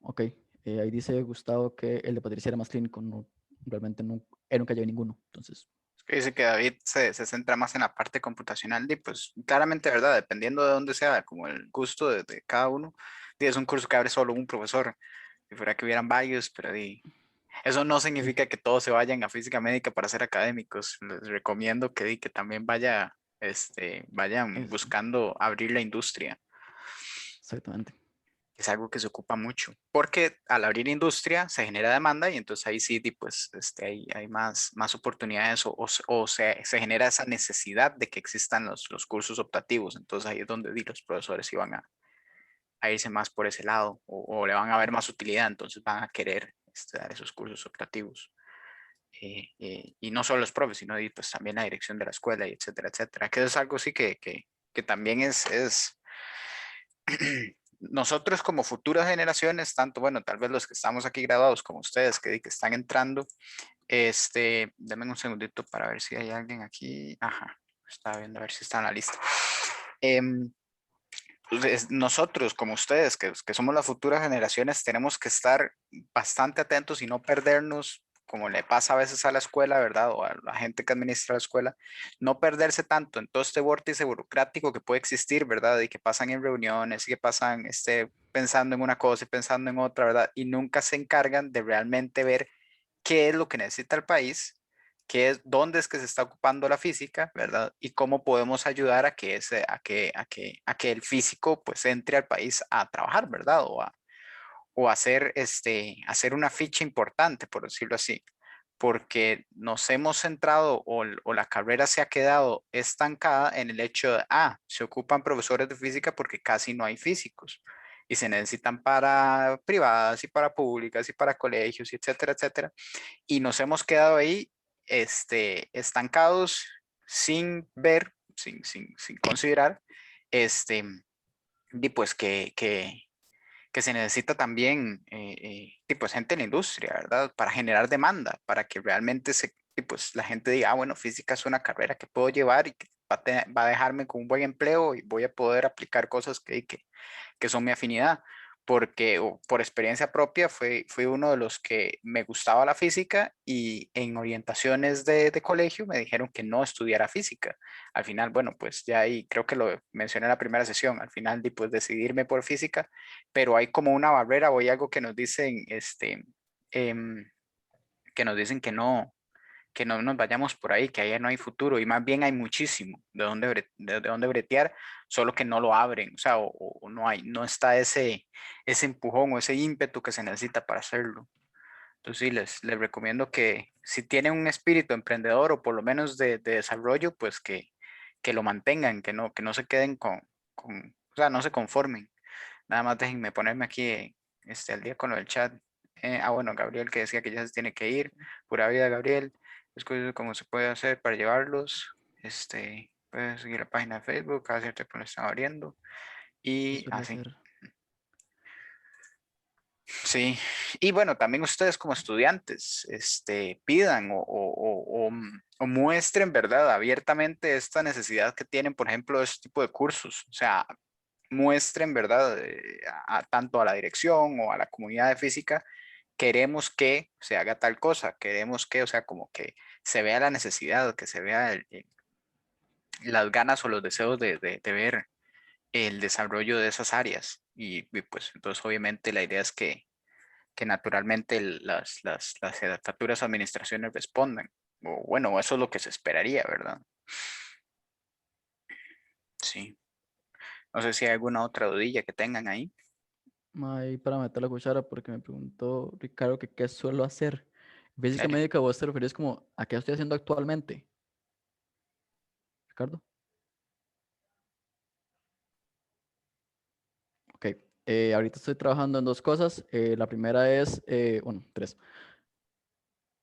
Ok, ahí dice Gustavo que el de Patricia era más clínico, no, realmente no, él nunca llevé ninguno, entonces. Es que dice que David se centra más en la parte computacional y pues claramente, ¿verdad? Dependiendo de dónde sea, como el gusto de cada uno, es un curso que abre solo un profesor, si fuera que hubieran varios, pero eso no significa que todos se vayan a física médica para ser académicos. Les recomiendo que también vayan Es- buscando abrir la industria. Exactamente. Es algo que se ocupa mucho, porque al abrir industria se genera demanda y entonces ahí sí, pues hay más oportunidades o se genera esa necesidad de que existan los cursos optativos. Entonces ahí es donde los profesores iban a irse más por ese lado o le van a ver más utilidad, entonces van a querer dar esos cursos optativos. Y no solo los profes, sino pues también la dirección de la escuela, y etcétera, etcétera. Que es algo sí que también es nosotros como futuras generaciones, tanto, bueno, tal vez los que estamos aquí graduados como ustedes que están entrando, denme un segundito para ver si hay alguien aquí. Ajá, estaba viendo a ver si está en la lista. Nosotros como ustedes, que somos las futuras generaciones, tenemos que estar bastante atentos y no perdernos, como le pasa a veces a la escuela, ¿verdad? O a la gente que administra la escuela, no perderse tanto en todo este vórtice burocrático que puede existir, ¿verdad? Y que pasan en reuniones y que pasan pensando en una cosa y pensando en otra, ¿verdad? Y nunca se encargan de realmente ver qué es lo que necesita el país, dónde es que se está ocupando la física, ¿verdad? Y cómo podemos ayudar a que, a que el físico pues entre al país a trabajar, ¿verdad? O hacer una ficha importante, por decirlo así, porque nos hemos centrado o la carrera se ha quedado estancada en el hecho de, se ocupan profesores de física porque casi no hay físicos y se necesitan para privadas y para públicas y para colegios, y etcétera, etcétera. Y nos hemos quedado ahí estancados sin ver, sin considerar, y pues que se necesita también pues gente en la industria, ¿verdad? Para generar demanda, para que realmente pues la gente diga, bueno, física es una carrera que puedo llevar y que va a dejarme con un buen empleo y voy a poder aplicar cosas que son mi afinidad, porque por experiencia propia fui uno de los que me gustaba la física y en orientaciones de colegio me dijeron que no estudiara física. Al final, bueno, pues ya ahí creo que lo mencioné en la primera sesión, al final pues decidirme por física, pero hay como una barrera o hay algo que nos dicen, em, que no nos vayamos por ahí, que allá no hay futuro y más bien hay muchísimo de dónde bretear, solo que no lo abren, o sea, o no está ese empujón o ese ímpetu que se necesita para hacerlo. Entonces sí, les recomiendo que si tienen un espíritu emprendedor o por lo menos de desarrollo, pues que lo mantengan, que no se queden o sea, no se conformen. Nada más déjenme ponerme aquí al día con lo del chat. Bueno, Gabriel que decía que ya se tiene que ir. Pura vida, Gabriel. Escuchen cómo se puede hacer para llevarlos. Puedes seguir la página de Facebook, cada cierto tiempo lo están abriendo. Se Y suele así. hacer. Sí. Y bueno, también ustedes como estudiantes, pidan o muestren, ¿verdad? Abiertamente esta necesidad que tienen, por ejemplo, de este tipo de cursos. O sea, muestren, ¿verdad? Tanto a la dirección o a la comunidad de física, queremos que se haga tal cosa, queremos que, o sea, como que se vea la necesidad, que se vea las ganas o los deseos de ver el desarrollo de esas áreas. Y, pues entonces obviamente la idea es que naturalmente las jefaturas o administraciones respondan. O bueno, eso es lo que se esperaría, ¿verdad? Sí. No sé si hay alguna otra dudilla que tengan ahí. Ahí para meter la cuchara, porque me preguntó Ricardo que qué suelo hacer. Física médica, vos te referís como a qué estoy haciendo actualmente, Ricardo. Ok, ahorita estoy trabajando en dos cosas. La primera es, bueno, tres.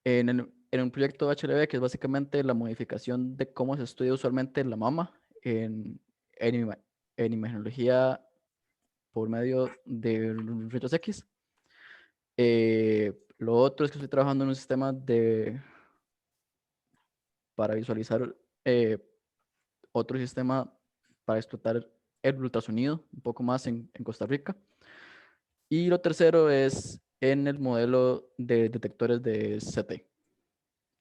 En un proyecto de HLB, que es básicamente la modificación de cómo se estudia usualmente la mama en, en imagenología por medio de rayos X. Lo otro es que estoy trabajando en un sistema para visualizar otro sistema para explotar el ultrasonido, un poco más en Costa Rica. Y lo tercero es en el modelo de detectores de CT,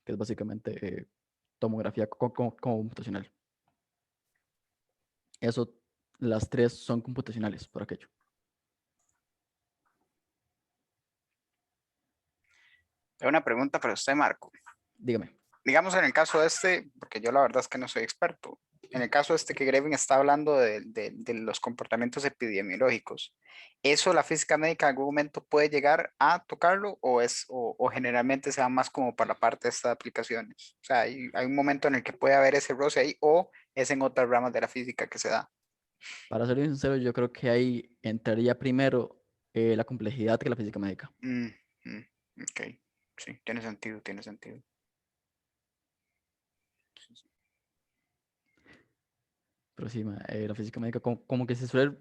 que es básicamente tomografía computacional. Eso, las tres son computacionales por aquello. Tengo una pregunta para usted, Marco. Dígame. Digamos en el caso este, porque yo la verdad es que no soy experto, en el caso este que Grevin está hablando de los comportamientos epidemiológicos, ¿eso la física médica en algún momento puede llegar a tocarlo o generalmente se va más como para la parte de estas aplicaciones? O sea, hay un momento en el que puede haber ese roce ahí o es en otras ramas de la física que se da. Para ser bien sincero, yo creo que ahí entraría primero la complejidad que la física médica. Mm, mm, ok, sí, tiene sentido, tiene sentido. Pero sí, la física médica como que se suele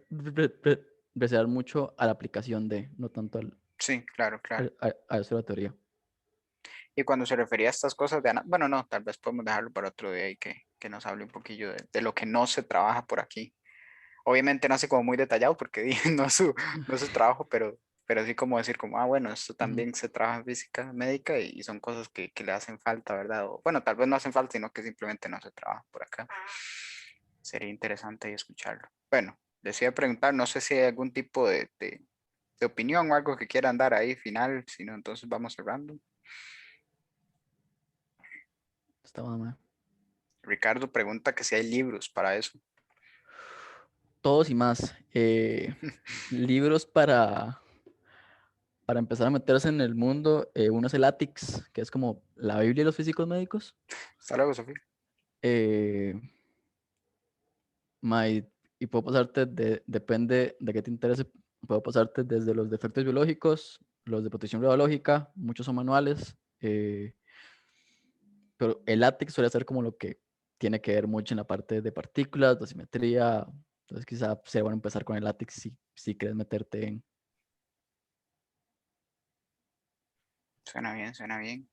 reservar mucho a la aplicación de, no tanto Sí, claro, claro. a eso de la teoría. Y cuando se refería a estas cosas de bueno, no, tal vez podemos dejarlo para otro día y que nos hable un poquillo de lo que no se trabaja por aquí. Obviamente no hace como muy detallado porque no es no es su trabajo, pero así como decir como, bueno, esto Ujú. también se trabaja en física médica y son cosas que le hacen falta, ¿verdad? O, bueno, tal vez no hacen falta, sino que simplemente no se trabaja por acá. Sería interesante escucharlo. Bueno, les iba a preguntar, no sé si hay algún tipo de opinión o algo que quieran dar ahí final, si no, entonces vamos cerrando. Está bueno, mae. Ricardo pregunta que si hay libros para eso. Todos y más. Libros para empezar a meterse en el mundo. Uno es el ATIX, que es como la Biblia de los físicos médicos. Hasta luego, Sofía. Eh, y puedo pasarte, depende de qué te interese, puedo pasarte desde los defectos biológicos, los de protección radiológica, muchos son manuales, pero el látex suele ser como lo que tiene que ver mucho en la parte de partículas, dosimetría, entonces quizá sería bueno empezar con el látex si quieres meterte en... Suena bien, suena bien.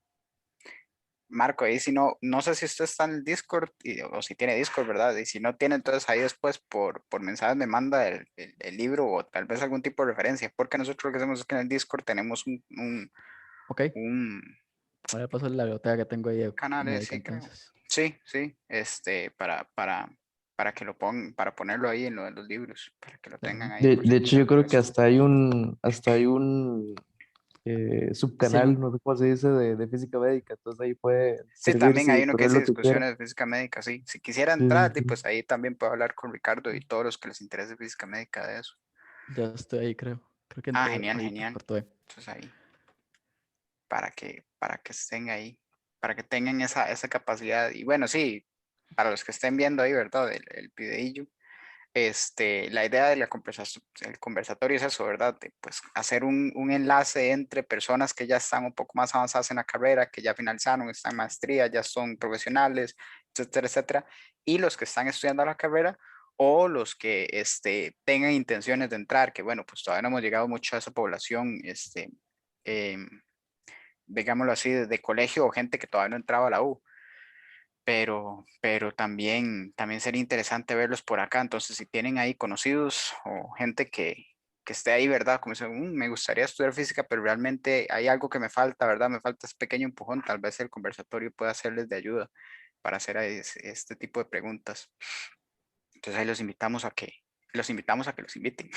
Marco, ahí si no, no sé si usted está en el Discord o si tiene Discord, ¿verdad? Y si no tiene, entonces ahí después por mensajes me manda el libro o tal vez algún tipo de referencia, porque nosotros lo que hacemos es que en el Discord tenemos Ok, un voy a pasar la biblioteca que tengo ahí de canal, médica sí, creo. entonces. Sí, sí, para que lo pongan, para ponerlo ahí en lo de los libros, para que lo tengan Claro. ahí por si De hecho, yo quieren ver creo que eso. hasta hay un subcanal, Sí, no sé cómo se dice, de física médica, entonces ahí puede Sí, también servirse hay y uno que poner hace lo que quiera. discusiones de física médica, sí. Si quisiera Sí, sí, entrar, sí. pues ahí también puedo hablar con Ricardo y todos los que les interese física médica de eso. ya estoy ahí, creo. Creo que Ah, entré genial, ahorita, genial. corto. Entonces ahí, para que estén ahí, para que tengan esa capacidad. Y bueno, sí, para los que estén viendo ahí, ¿verdad? El videillo, la idea de la conversación, el conversatorio es eso, ¿verdad? De, pues hacer un enlace entre personas que ya están un poco más avanzadas en la carrera, que ya finalizaron, están en maestría, ya son profesionales, etcétera, etcétera, y los que están estudiando la carrera o los que tengan intenciones de entrar, que bueno, pues todavía no hemos llegado mucho a esa población, em, digámoslo así, de colegio o gente que todavía no entraba a la U, pero también sería interesante verlos por acá. Entonces, si tienen ahí conocidos o gente que esté ahí, ¿verdad? Como dicen, me gustaría estudiar física, pero realmente hay algo que me falta, ¿verdad? Me falta ese pequeño empujón, tal vez el conversatorio pueda serles de ayuda para hacer este tipo de preguntas. Entonces, ahí los invitamos a que los inviten.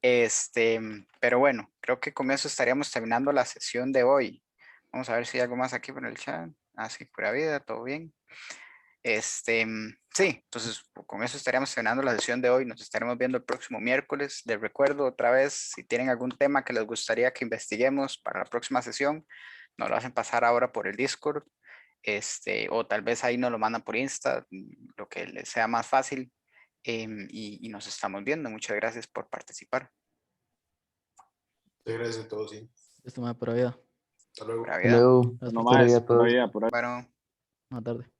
Este, pero bueno, creo que con eso estaríamos terminando la sesión de hoy. Vamos a ver si hay algo más aquí por el chat. Así, pura vida, todo bien. Sí, entonces con eso estaríamos terminando la sesión de hoy. Nos estaremos viendo el próximo miércoles. Les recuerdo otra vez, si tienen algún tema que les gustaría que investiguemos para la próxima sesión, nos lo hacen pasar ahora por el Discord, o tal vez ahí nos lo mandan por Insta, lo que les sea más fácil. Y nos estamos viendo. Muchas gracias por participar. Gracias a todos, sí. Esto me da pura vida. Hasta luego. Pura Hasta vida. luego. Gracias No por todo. Pura más, vida a por todos. ahí, por ahí. Bueno. Buena tarde.